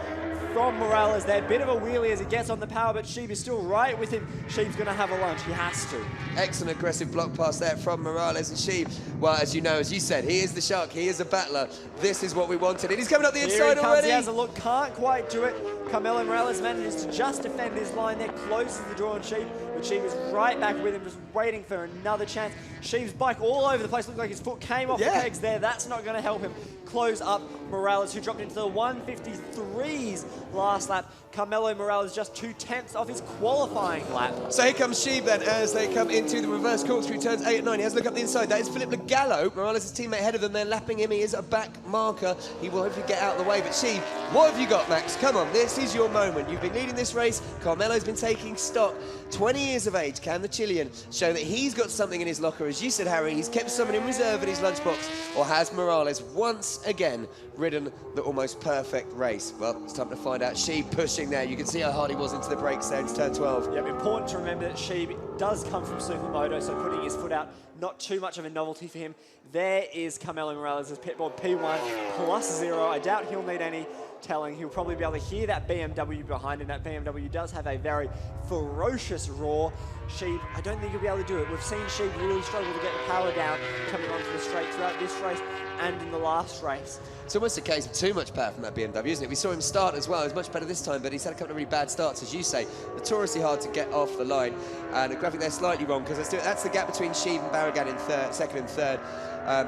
Speaker 2: from Morales there. Bit of a wheelie as he gets on the power, but Sheeb is still right with him. Sheeb's going to have a lunch. He has to.
Speaker 1: Excellent aggressive block pass there from Morales, and Sheeb, well, as you know, as you said, he is the shark. He is a battler. This is what we wanted. And he's coming up the inside already.
Speaker 2: He has a look. Can't quite do it. Carmelo Morales manages to just defend his line there. Closes the draw on Sheeb, but Sheeb is right back with him, just waiting for another chance. Sheeb's bike all over the place. Looked like his foot came off the pegs there. That's not going to help him close up Morales, who dropped into the 153s last lap. Carmelo Morales just 2/10 off his qualifying lap.
Speaker 1: So here comes Sheeb then as they come into the reverse corkscrew turns 8 and 9. He has a look up the inside. That is Philip Legallo, Morales' teammate ahead of them. They're lapping him. He is a back marker. He will hopefully get out of the way. But Sheeb, what have you got, Max? Come on, this is your moment. You've been leading this race. Carmelo's been taking stock. 20 years of age. Can the Chilean show that he's got something in his locker? As you said, Harry, he's kept someone in reserve in his lunchbox. Or has Morales once again ridden the almost perfect race? Well, it's time to find out. Sheeb pushing there. You can see how hard he was into the brakes there. It's turn 12.
Speaker 2: Yeah, important to remember that Sheeb does come from Supermoto, so putting his foot out, not too much of a novelty for him. There is Carmelo Morales' pitboard P1 +0. I doubt he'll need any telling. He'll probably be able to hear that BMW behind him. That BMW does have a very ferocious roar. Sheeb, I don't think he'll be able to do it. We've seen Sheeb really struggle to get the power down coming onto the straight throughout this race and in the last race.
Speaker 1: It's almost a case of too much power from that BMW, isn't it? We saw him start as well. He was much better this time, but he's had a couple of really bad starts, as you say. Notoriously hard to get off the line. And the graphic there slightly wrong, because that's the gap between Sheeb and Barragan in second and third.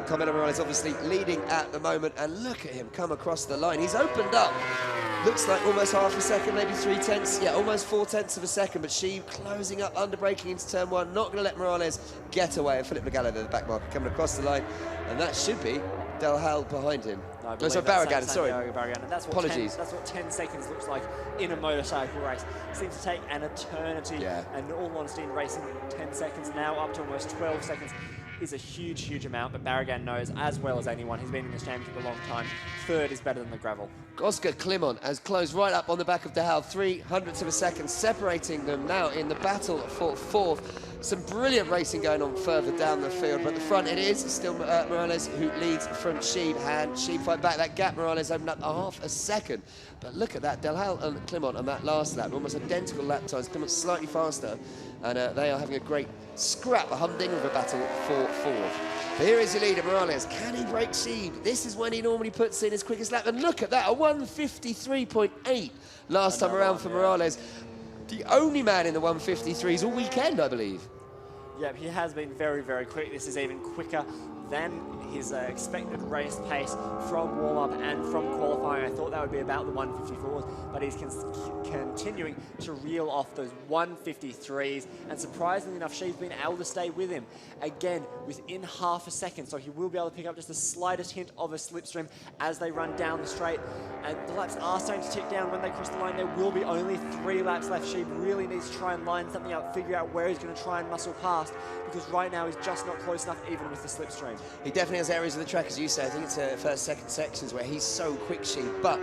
Speaker 1: Carmelo Morales obviously leading at the moment, and look at him come across the line. He's opened up well, looks like almost half a second, maybe 3/10, yeah, almost 4/10 of a second, but she closing up, under braking into turn one, not going to let Morales get away, and Philip Lagallo, the back marker, coming across the line, and that should be Del Hal behind him.
Speaker 2: No,
Speaker 1: sorry, Barragan, sorry.
Speaker 2: Barragan. And that's what
Speaker 1: Apologies.
Speaker 2: that's what 10 seconds looks like in a motorcycle race. It seems to take an eternity, and all honesty in racing, 10 seconds now up to almost 12 seconds is a huge, huge amount, but Barragan knows as well as anyone. He's been in this championship a long time. Third is better than the gravel.
Speaker 1: Oscar Climont has closed right up on the back of De Hal, 3/100ths of a second, separating them now in the battle for fourth. Some brilliant racing going on further down the field, but at the front it is still Morales who leads from Sheeb, and Sheeb fight back. That gap, Morales opened up half a second. But look at that, Del Hal and Climont on that last lap, almost identical lap times. Climont slightly faster, and they are having a great scrap, a humdinger of a battle for fourth. But here is your leader, Morales. Can he break Sheeb? This is when he normally puts in his quickest lap, and look at that, a 1:53.8 last time around for Morales. The only man in the 1:53s all weekend, I believe.
Speaker 2: Yep, he has been very, very quick. This is even quicker than his expected race pace from warm-up and from qualifying. I thought that would be about the 1:54s, but he's continuing to reel off those 1:53s, and surprisingly enough, Sheeb's been able to stay with him again within half a second, so he will be able to pick up just the slightest hint of a slipstream as they run down the straight, and the laps are starting to tick down. When they cross the line, there will be only 3 laps left. Sheeb really needs to try and line something up, figure out where he's going to try and muscle past, because right now he's just not close enough even with the slipstream.
Speaker 1: He definitely has areas of the track, as you say. I think it's first, second sections where he's so quick, Sheeb, but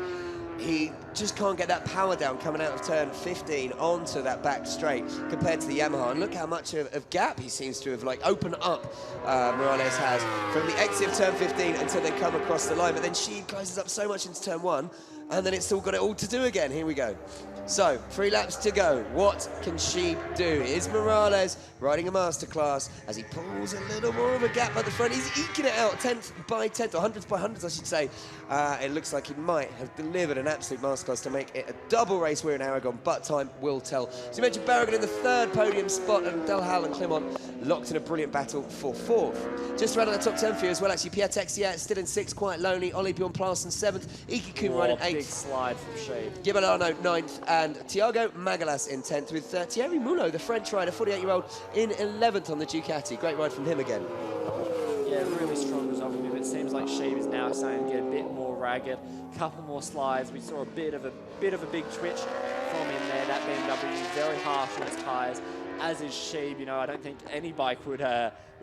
Speaker 1: he just can't get that power down coming out of turn 15 onto that back straight compared to the Yamaha. And look how much of gap he seems to have opened up, Morales has, from the exit of turn 15 until they come across the line. But then Sheeb closes up so much into turn 1, and then it's still got it all to do again. Here we go. So, 3 laps to go. What can Sheeb do? Is Morales riding a masterclass as he pulls a little more of a gap at the front? He's eking it out 10th by 10th, or 100th by 100th, I should say. It looks like he might have delivered an absolute masterclass to make it a double race we're in Aragon, but time will tell. So you mentioned Barragan in the 3rd podium spot, and Del Hal and Climont locked in a brilliant battle for 4th. Just around the top 10 for you as well, actually. Pierre Texier still in 6th, quite lonely. Ollie Bjorn Plarsen 7th. Iki Kumar in 8th.
Speaker 2: Big slide from Sheeb.
Speaker 1: Gibelano 9th, and Thiago Magalas in 10th, with Thierry Mulot, the French rider, 48-year-old, in 11th on the Ducati. Great ride from him again.
Speaker 2: Yeah, really strong result from him. It seems like Sheeb is now starting to get a bit more ragged. Couple more slides. We saw a bit of a big twitch from him there. That BMW very harsh on its tyres, as is Sheeb. You know, I don't think any bike would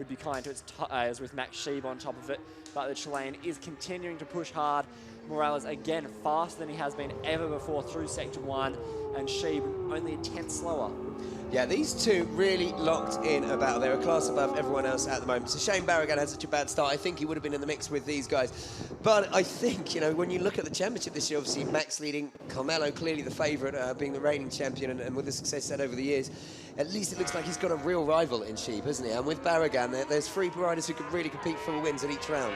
Speaker 2: be kind to its tyres with Max Sheeb on top of it. But the Chilean is continuing to push hard. Morales again faster than he has been ever before through sector 1, and Sheeb only a 10th slower.
Speaker 1: Yeah, these two really locked in a battle. They're a class above everyone else at the moment. It's a shame Barragan had such a bad start. I think he would have been in the mix with these guys. But I think, you know, when you look at the championship this year, obviously Max leading, Carmelo clearly the favourite, being the reigning champion, and with the success he's had over the years, at least it looks like he's got a real rival in Sheeb, hasn't he? And with Barragan, there's 3 riders who could really compete for wins in each round.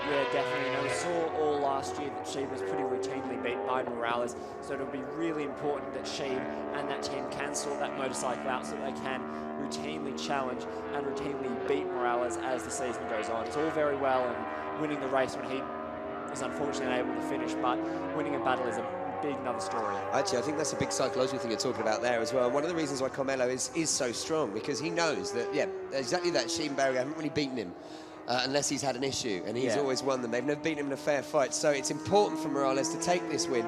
Speaker 2: Yeah, definitely. You know, we saw all last year that Sheeb was pretty routinely beat by Morales, so it'll be really important that Sheeb and that team can sort that motorcycle out so that they can routinely challenge and routinely beat Morales as the season goes on. It's all very well and winning the race when he is unfortunately unable to finish, but winning a battle is a big another story.
Speaker 1: Actually, I think that's a big psychological thing you're talking about there as well. One of the reasons why Carmelo is so strong, because he knows that, yeah, exactly that, Sheeb and Barragan haven't really beaten him. Unless he's had an issue, and he's always won them. They've never beaten him in a fair fight, so it's important for Morales to take this win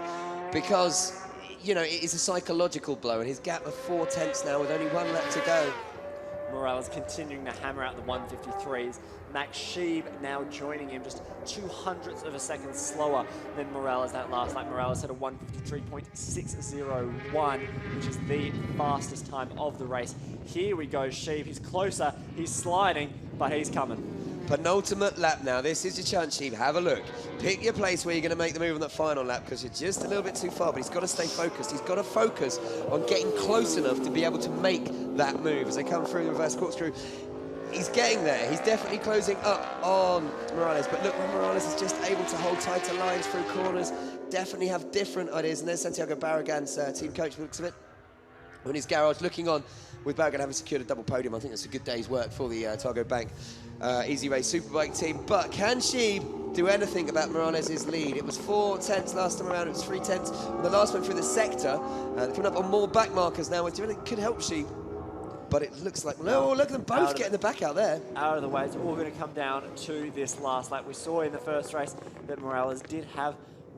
Speaker 1: because, you know, it is a psychological blow, and his gap of 4/10 now with only 1 lap to go.
Speaker 2: Morales continuing to hammer out the 1:53s. Max Sheeb now joining him just 2/100ths of a second slower than Morales that last lap. Morales had a 1:53.601, which is the fastest time of the race. Here we go, Sheeb. He's closer, he's sliding, but he's coming.
Speaker 1: Penultimate lap now. This is your chance, Sheeb. Have a look. Pick your place where you're going to make the move on that final lap, because you're just a little bit too far, but he's got to stay focused. He's got to focus on getting close enough to be able to make that move as they come through the reverse corkscrew. He's getting there. He's definitely closing up on Morales, but look, when Morales is just able to hold tighter lines through corners, definitely have different ideas. And there's Santiago Barragan's team coach, looks of it. in his garage, looking on with Barragan having secured a double podium. I think that's a good day's work for the Targo Bank Easy Race Superbike team. But can Sheeb do anything about Morales' lead? It was 4/10 last time around, it was 3/10. The last one through the sector, coming up on more back markers now, which really could help Sheeb. But it looks like, no, look at them both getting the back out there.
Speaker 2: Out of the way, it's all going to come down to this last lap. We saw in the first race that Morales did have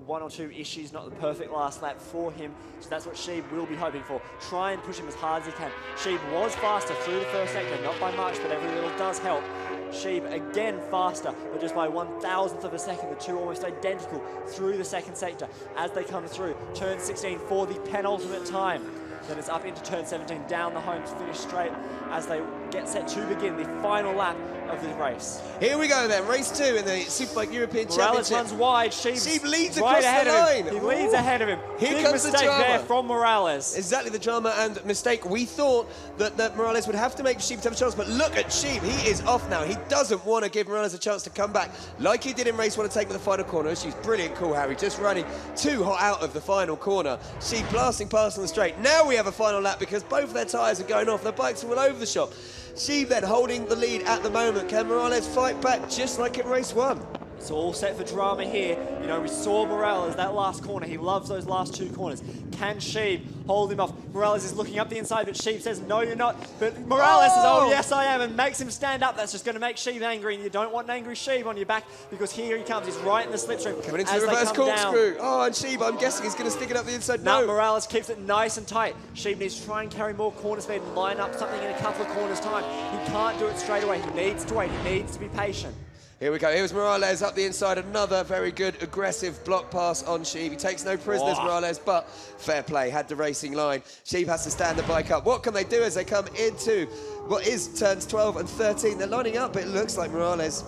Speaker 2: one or two issues, not the perfect last lap for him. So that's what Sheeb will be hoping for. Try and push him as hard as he can. Sheeb was faster through the first sector, not by much, but every little does help. Sheeb again faster, but just by 1,000th of a second. The two almost identical through the second sector as they come through. Turn 16 for the penultimate time. Then it's up into turn 17, down the home to finish straight as they get set to begin the final lap of the race.
Speaker 1: Here we go then, race 2 in the Superbike European
Speaker 2: Morales
Speaker 1: Championship.
Speaker 2: runs wide,
Speaker 1: Sheeb leads
Speaker 2: right
Speaker 1: across
Speaker 2: ahead
Speaker 1: the
Speaker 2: of
Speaker 1: line.
Speaker 2: him. He leads ahead of him.
Speaker 1: Here
Speaker 2: Big
Speaker 1: comes the
Speaker 2: mistake
Speaker 1: drama.
Speaker 2: there from Morales.
Speaker 1: Exactly the drama and mistake. We thought that Morales would have to make Sheeb to have a chance, but look at Sheeb. He is off now. He doesn't want to give Morales a chance to come back like he did in race 1 and take to the final corner. She's brilliant call, Harry, just running too hot out of the final corner. Sheeb blasting past on the straight. Now we have a final lap because both their tyres are going off. Their bikes are all over the shop. Sheeb then holding the lead at the moment. Can Morales fight back just like in race 1?
Speaker 2: It's all set for drama here. You know, we saw Morales, that last corner. He loves those last two corners. Can Sheeb hold him off? Morales is looking up the inside, but Sheeb says, no, you're not. But Morales says, oh, yes, I am, and makes him stand up. That's just going to make Sheeb angry, and you don't want an angry Sheeb on your back because here he comes. He's right in the slipstream.
Speaker 1: Coming into the reverse corkscrew. Oh, and Sheeb, I'm guessing he's going to stick it up the inside.
Speaker 2: No, Morales keeps it nice and tight. Sheeb needs to try and carry more corner speed and line up something in a couple of corners' time. He can't do it straight away. He needs to wait. He needs to be patient.
Speaker 1: Here we go. Here's Morales up the inside. Another very good, aggressive block pass on Sheeb. He takes no prisoners, Morales, but fair play. Had the racing line. Sheeb has to stand the bike up. What can they do as they come into what is turns 12 and 13? They're lining up. It looks like Morales,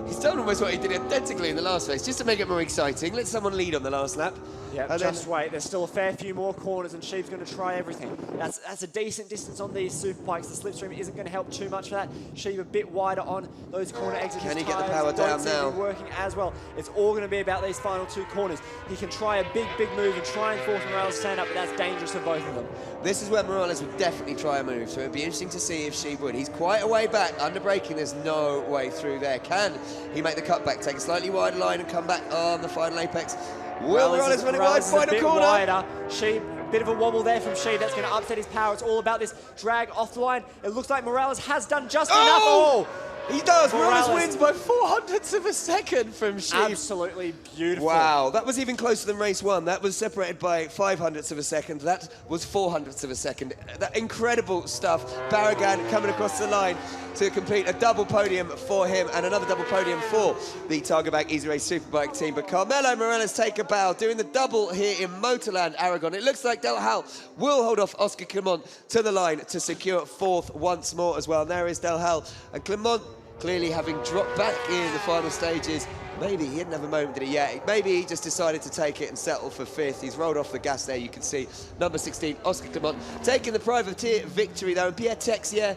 Speaker 1: he's done almost what he did identically in the last race, just to make it more exciting. Let someone lead on the last lap.
Speaker 2: Yeah,
Speaker 1: and
Speaker 2: just wait. There's still a fair few more corners, and Sheeb's going to try everything. That's a decent distance on these Superbikes. The slipstream isn't going to help too much for that. Sheeb a bit wider on those corner exits.
Speaker 1: Can he get the power down now?
Speaker 2: Working as well. It's all going to be about these final two corners. He can try a big, big move and try and force Morales to stand up, but that's dangerous for both of them.
Speaker 1: This is where Morales would definitely try a move, so it'd be interesting to see if Sheeb would. He's quite a way back. Under braking, there's no way through there. Can he make the cutback, take a slightly wider line and come back on the final apex? Will Morales run it wide, final corner?
Speaker 2: Wider. Sheeb, bit of a wobble there from Sheeb. That's going to upset his power. It's all about this drag off the line. It looks like Morales has done just enough. Oh!
Speaker 1: He does. Morales wins by 400ths of a second from Sheeb.
Speaker 2: Absolutely beautiful.
Speaker 1: Wow, that was even closer than race 1. That was separated by 500ths of a second. That was 400ths of a second. That incredible stuff. Barragan coming across the line to complete a double podium for him and another double podium for the Targo Bank Easy Race Superbike team. But Carmelo Morales take a bow, doing the double here in MotorLand Aragon. It looks like Del Hal will hold off Oscar Clement to the line to secure 4th once more as well. And there is Del Hal. And Clement clearly having dropped back in the final stages. Maybe he didn't have a moment, did he? Yeah, maybe he just decided to take it and settle for 5th. He's rolled off the gas there, you can see. Number 16, Oscar Clement, taking the privateer victory though. And Pierre Texier,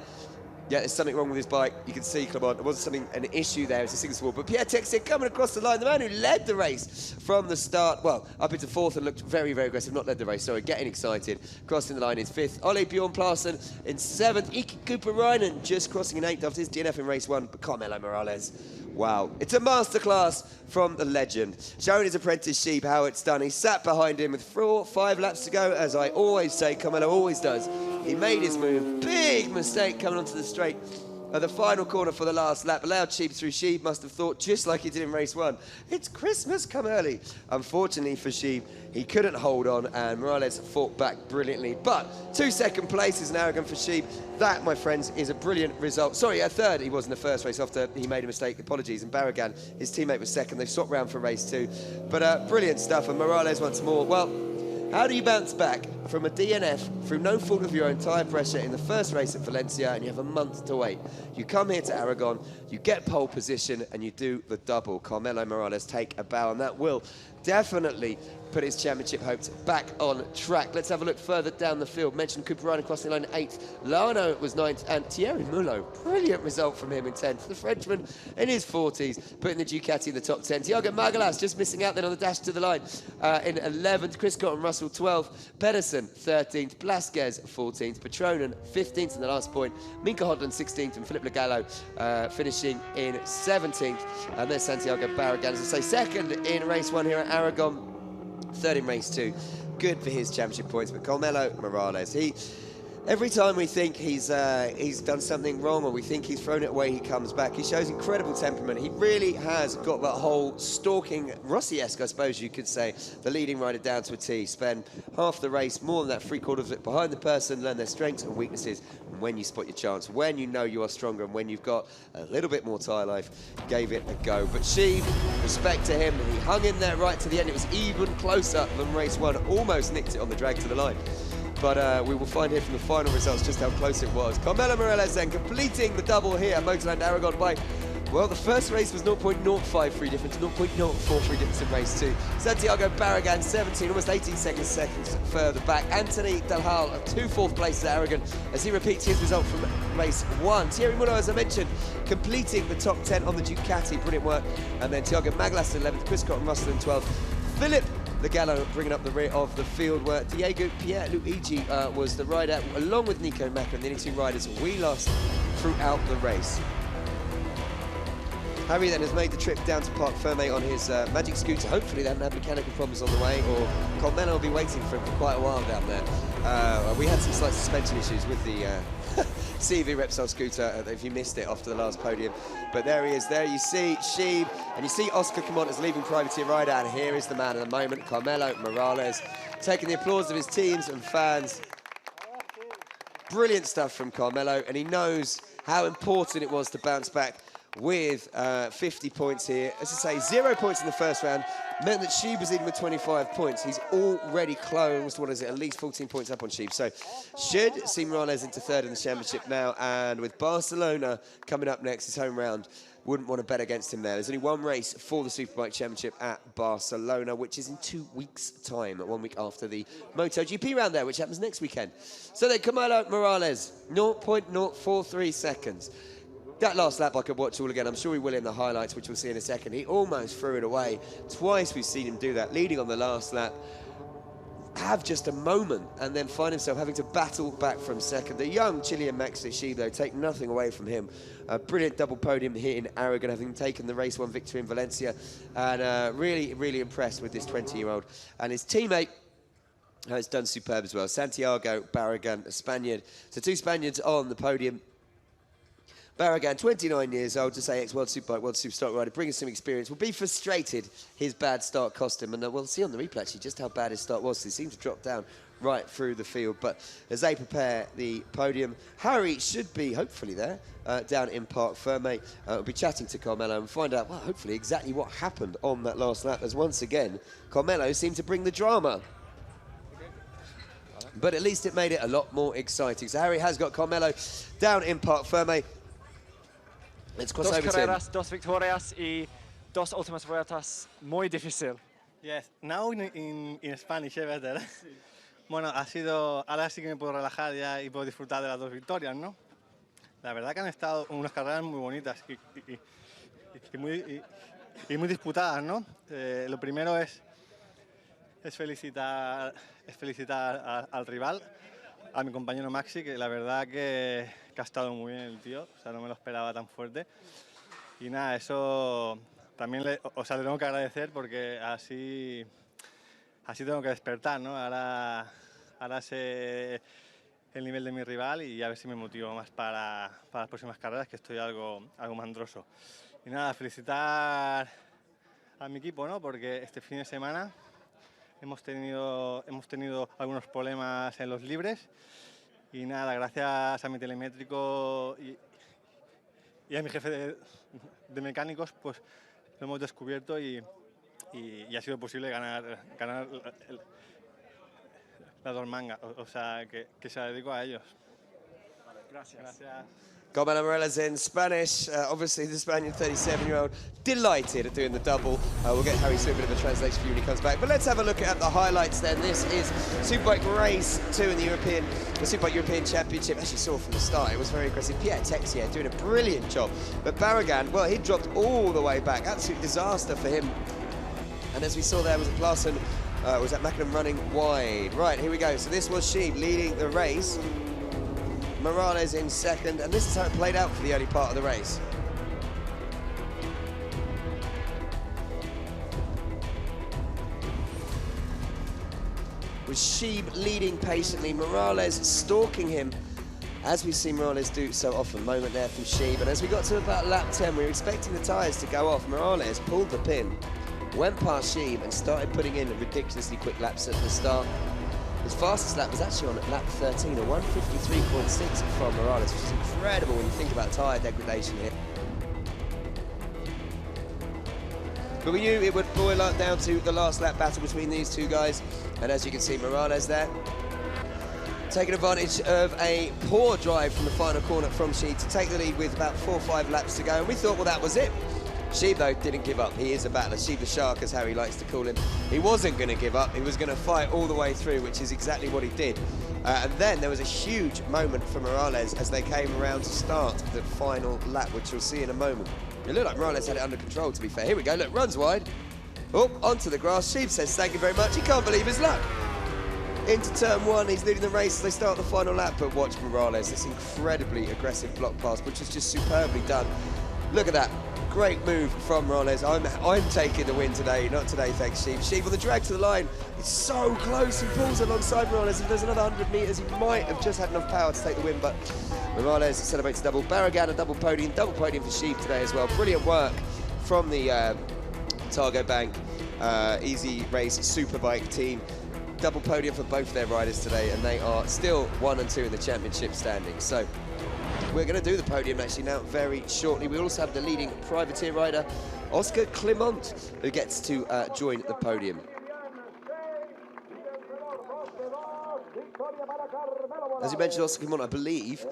Speaker 1: yeah, there's something wrong with his bike. You can see, Clement, there wasn't an issue there, it's a signal. But Pierre Texier coming across the line, the man who led the race from the start, well, up into 4th and looked very, very aggressive, not led the race, sorry, getting excited. Crossing the line in 5th. Ole Bjorn Plassen in 7th. Iki Cooper Reinen just crossing in 8th after his DNF in race 1. But Carmelo Morales, wow. It's a masterclass from the legend. Showing his apprentice Sheeb how it's done. He sat behind him with 5 laps to go, as I always say, Carmelo always does. He made his move. Big mistake coming onto the straight at the final corner for the last lap. Allowed Sheeb through. Sheeb must have thought, just like he did in race 1, it's Christmas, come early. Unfortunately for Sheeb, he couldn't hold on, and Morales fought back brilliantly. But 2 second places in Aragon for Sheeb. That, my friends, is a brilliant result. Sorry, a 3rd he was in the first race after he made a mistake. Apologies. And Barragan, his teammate, was 2nd. They've swapped round for race 2. But brilliant stuff. And Morales once more. Well, how do you bounce back from a DNF through no fault of your own tyre pressure in the first race at Valencia, and you have a month to wait? You come here to Aragon, you get pole position, and you do the double. Carmelo Morales take a bow, and that will definitely put his championship hopes back on track. Let's have a look further down the field. Mentioned Cooper Ryan across the line 8th. Lano was 9th, and Thierry Mulot, brilliant result from him in 10th. The Frenchman in his 40s, putting the Ducati in the top 10. Thiago Magalas just missing out then on the dash to the line in 11th. Chris Cotton Russell 12th. Pedersen 13th. Blasquez 14th. Petronen 15th in the last point. Minka Hodlund 16th, and Philippe Legallo finishing in 17th. And there's Santiago Barragan, as I say, second in race 1 here at Aragon. Third in race 2, good for his championship points. But Carmelo Morales, every time we think he's done something wrong or we think he's thrown it away, he comes back. He shows incredible temperament. He really has got that whole stalking, Rossi-esque, I suppose you could say, the leading rider down to a T. Spend half the race, more than that, 3/4 of it behind the person, learn their strengths and weaknesses. And when you spot your chance, when you know you are stronger, and when you've got a little bit more tyre life, gave it a go. But Sheeb, respect to him, he hung in there right to the end. It was even closer than race 1, almost nicked it on the drag to the line. But we will find here from the final results just how close it was. Carmelo Morales then completing the double here at MotorLand Aragon by, well, the first race was 0.053 difference, 0.043 difference in race 2. Santiago Barragan 17, almost 18 seconds further back. Anthony Delhal at 2 4th places at Aragon as he repeats his result from race 1. Thierry Mulot, as I mentioned, completing the top 10 on the Ducati, brilliant work. And then Thiago Magalas 11th, Chris Cotton Russell in 12th. Philip Legallo bringing up the rear of the field, where Diego Pierluigi was the rider, along with Nico Macca, and the only 2 riders we lost throughout the race. Harry then has made the trip down to Parc Fermé on his magic scooter. Hopefully they haven't had mechanical problems on the way, or Carmelo will be waiting for him for quite a while down there. We had some slight suspension issues with the CV Repsol scooter, if you missed it after the last podium. But there he is. There you see Sheeb, and you see Oscar Camont as leaving privateer rider, and here is the man of the moment, Carmelo Morales, taking the applause of his teams and fans. Brilliant stuff from Carmelo, and he knows how important it was to bounce back with 50 points here. As I say, 0 points in the first round meant that Sheeb was in with 25 points. He's already closed, what is it, at least 14 points up on Sheeb. So should see Morales into 3rd in the championship now, and with Barcelona coming up next, his home round, wouldn't want to bet against him there. There's only 1 race for the Superbike Championship at Barcelona, which is in 2 weeks' time, 1 week after the MotoGP round there, which happens next weekend. So then, Carmelo Morales, 0.043 seconds. That last lap I could watch all again. I'm sure we will in the highlights, which we'll see in a second. He almost threw it away. Twice we've seen him do that, leading on the last lap, have just a moment, and then find himself having to battle back from second. The young Chilean Max Sheeb, though, take nothing away from him. A brilliant double podium here in Aragon, having taken the race 1 victory in Valencia, and really, really impressed with this 20-year-old. And his teammate has done superb as well. Santiago Barragan, a Spaniard. So 2 Spaniards on the podium. Barragan, 29 years old, just AX World Superbike, World Superstock rider, bringing some experience. Will be frustrated his bad start cost him, and we'll see on the replay actually just how bad his start was. He seemed to drop down right through the field, but as they prepare the podium, Harry should be hopefully there down in Parc Fermé. We'll be chatting to Carmelo and find out, well, hopefully exactly what happened on that last lap, as once again, Carmelo seemed to bring the drama. But at least it made it a lot more exciting. So Harry has got Carmelo down in Parc Fermé. Let's cross over to him.
Speaker 3: 2 carreras, 2 victorias y 2 últimas vueltas muy difícil.
Speaker 4: Yes, now in Spanish, better. Bueno, ahora sí que me puedo relajar ya y puedo disfrutar de las 2 victorias, ¿no? La verdad que han estado unas carreras muy bonitas y muy disputadas, ¿no? Lo primero es felicitar al rival, a mi compañero Maxi, que la verdad que ha estado muy bien el tío, o sea, no me lo esperaba tan fuerte. Y nada, eso también le tengo que agradecer, porque así tengo que despertar, ¿no? Ahora sé el nivel de mi rival y a ver si me motivo más para las próximas carreras, que estoy algo mandroso. Y nada, felicitar a mi equipo, ¿no? Porque este fin de semana hemos tenido algunos problemas en los libres. Y nada, gracias a mi telemétrico y a mi jefe de mecánicos, pues lo hemos descubierto y ha sido posible ganar la Dormanga. O sea, que se la dedico a ellos.
Speaker 3: Gracias.
Speaker 4: Gracias.
Speaker 1: Gomana Morales in Spanish. Obviously, the Spaniard 37-year-old delighted at doing the double. We'll get Harry Smith a bit of a translation for you when he comes back. But let's have a look at the highlights then. This is Superbike Race 2 in the Superbike European Championship. As you saw from the start, it was very aggressive. Pierre Texier doing a brilliant job. But Barragan, well, he dropped all the way back. Absolute disaster for him. And as we saw there, was Larson, was that Mackinnon running wide. Right, here we go. So this was Sheeb leading the race. Morales in second, and this is how it played out for the early part of the race. With Sheeb leading patiently, Morales stalking him, as we've seen Morales do so often. Moment there from Sheeb, and as we got to about lap 10, we were expecting the tyres to go off. Morales pulled the pin, went past Sheeb, and started putting in ridiculously quick laps at the start. His fastest lap was actually on lap 13, a 1:53.6 from Morales, which is incredible when you think about tyre degradation here. But we knew it would boil up down to the last lap battle between these two guys. And as you can see, Morales there, taking advantage of a poor drive from the final corner from Sheeb to take the lead with about 4 or 5 laps to go. And we thought, well, that was it. Sheeb, though, didn't give up. He is a battler. Sheeb the Shark, as Harry likes to call him. He wasn't going to give up. He was going to fight all the way through, which is exactly what he did. And then there was a huge moment for Morales as they came around to start the final lap, which you'll see in a moment. It looked like Morales had it under control, to be fair. Here we go. Look, runs wide. Oh, onto the grass. Sheeb says, thank you very much. He can't believe his luck. Into turn 1. He's leading the race as they start the final lap. But watch Morales. This incredibly aggressive block pass, which is just superbly done. Look at that. Great move from Morales. I'm taking the win today. Not today, thanks, Sheeb. Sheeb on the drag to the line. It's so close. He pulls alongside Morales. If there's another 100 metres, he might have just had enough power to take the win, but Morales celebrates double. Barragan, a double podium for Sheeb today as well. Brilliant work from the Targo Bank Easy Race Superbike team. Double podium for both their riders today, and they are still 1 and 2 in the championship standings. So we're going to do the podium actually now very shortly. We also have the leading privateer rider, Oscar Clement, who gets to join the podium. As you mentioned, Oscar Clement, I believe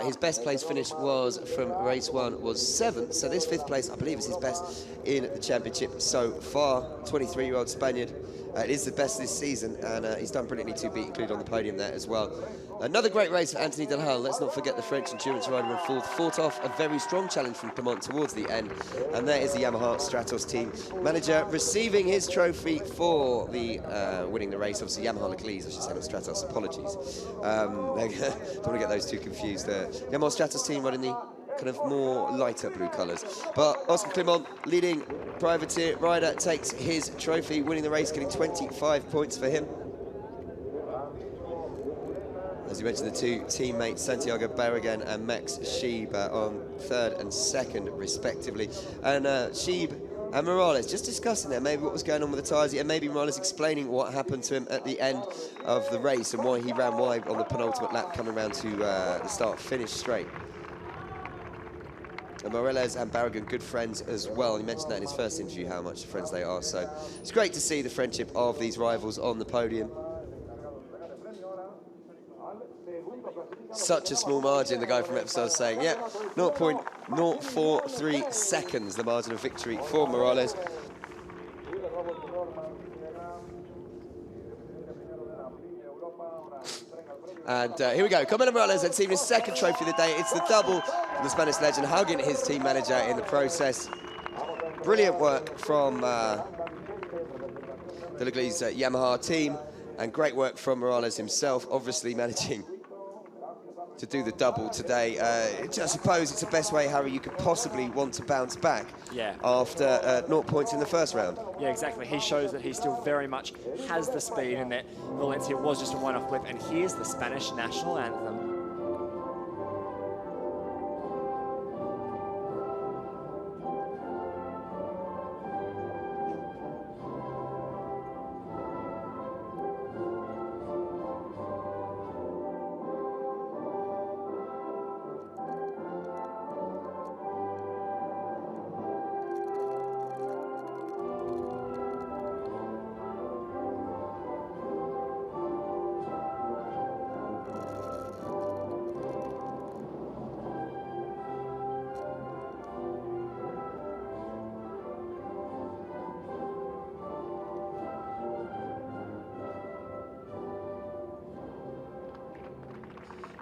Speaker 1: his best place finish was from race 1 was 7th. So this 5th place, I believe, is his best in the championship so far. 23-year-old Spaniard. It is the best this season, and he's done brilliantly to be included on the podium there as well. Another great race for Anthony Delhal. Let's not forget the French endurance rider in fourth. Fought off a very strong challenge from Clement towards the end, and there is the Yamaha Stratos team manager receiving his trophy for the winning the race. Obviously, Yamaha Leclerc, I should say, not Stratos. Apologies. Don't want to get those two confused. Yamaha Stratos team running the kind of more lighter blue colours. But Oscar Clement, leading privateer rider, takes his trophy, winning the race, getting 25 points for him. As you mentioned, the two teammates, Santiago Barragan and Max Sheeb, on 3rd and 2nd, respectively. And Sheeb and Morales just discussing there maybe what was going on with the tyres, and maybe Morales explaining what happened to him at the end of the race and why he ran wide on the penultimate lap coming around to the start-finish straight. And Morales and Barragan, good friends as well. He mentioned that in his first interview, how much friends they are. So it's great to see the friendship of these rivals on the podium. Such a small margin, the guy from Repsol is saying. Yeah, 0.043 seconds, the margin of victory for Morales. And here we go. Gomana Morales had seen his 2nd trophy of the day. It's the double from the Spanish legend, hugging his team manager in the process. Brilliant work from the Leclerc's Yamaha team, and great work from Morales himself, obviously managing to do the double today. I suppose it's the best way, Harry, you could possibly want to bounce back after 0 points in the first round.
Speaker 2: Yeah, exactly. He shows that he still very much has the speed, and that Valencia was just a one-off whip. And here's the Spanish national anthem.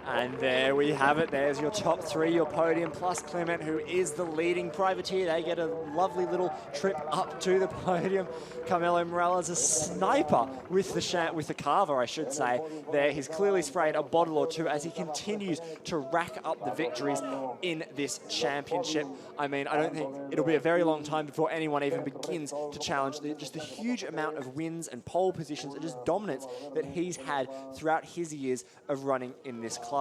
Speaker 2: And there we have it. There's your top three, your podium, plus Clement, who is the leading privateer. They get a lovely little trip up to the podium. Carmelo Morales, a sniper with the carver, I should say. There, he's clearly sprayed a bottle or two as he continues to rack up the victories in this championship. I mean, I don't think it'll be a very long time before anyone even begins to challenge just the huge amount of wins and pole positions and just dominance that he's had throughout his years of running in this class.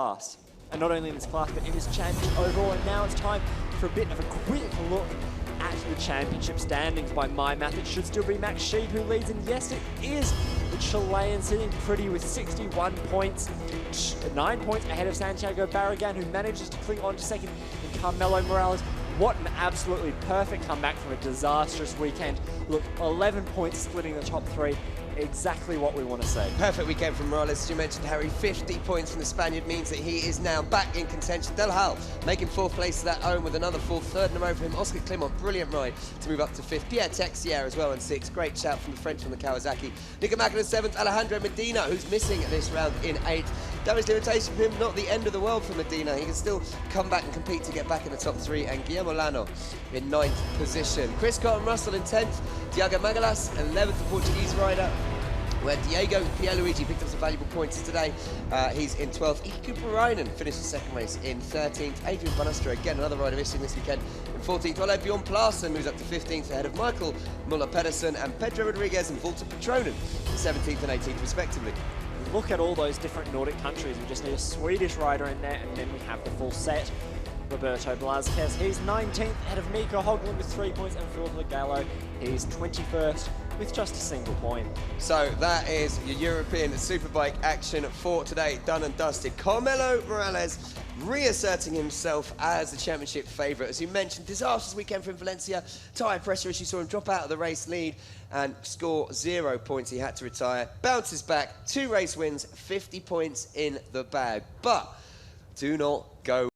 Speaker 2: And not only in this class, but in this championship overall. And now it's time for a bit of a quick look at the championship standings. By my math, it should still be Max Sheep who leads, and yes, it is the Chilean sitting pretty with 61 points, 9 points ahead of Santiago Barragan, who manages to cling on to second, and Carmelo Morales. What an absolutely perfect comeback from a disastrous weekend. Look, 11 points splitting the top three. Exactly what we want to see.
Speaker 1: Perfect weekend from Morales. As you mentioned, Harry, 50 points from the Spaniard means that he is now back in contention. Del Hal making fourth place to that own with another fourth, third in a row for him. Oscar Clement, brilliant ride to move up to fifth. Pierre Texier as well in sixth. Great shout from the French on the Kawasaki. Nico Mackin in seventh. Alejandro Medina, who's missing this round, in eighth. Damage limitation for him, not the end of the world for Medina. He can still come back and compete to get back in the top three. And Guillermo Lano in ninth position. Chris Cotton Russell in 10th. Tiago Magalas, 11th, the Portuguese rider, where Diego Pierluigi picked up some valuable points today. He's in 12th. Iki Kuparainen finished the second race in 13th. Adrian Banastra, again, another rider missing this weekend, in 14th. Ole Bjorn Plassen moves up to 15th ahead of Michael Muller-Pedersen and Pedro Rodriguez and Walter Petronen, 17th and 18th respectively.
Speaker 2: Look at all those different Nordic countries. We just need a Swedish rider in there, and then we have the full set. Roberto Blazquez, he's 19th ahead of Mika Hoglund with 3 points, and Phil Gallo, he's 21st with just a single point.
Speaker 1: So that is your European Superbike action for today, done and dusted. Carmelo Morales reasserting himself as the championship favourite. As you mentioned, disastrous weekend for him, Valencia. Tyre pressure as you saw him drop out of the race lead and score 0 points. He had to retire. Bounces back, 2 race wins, 50 points in the bag. But do not go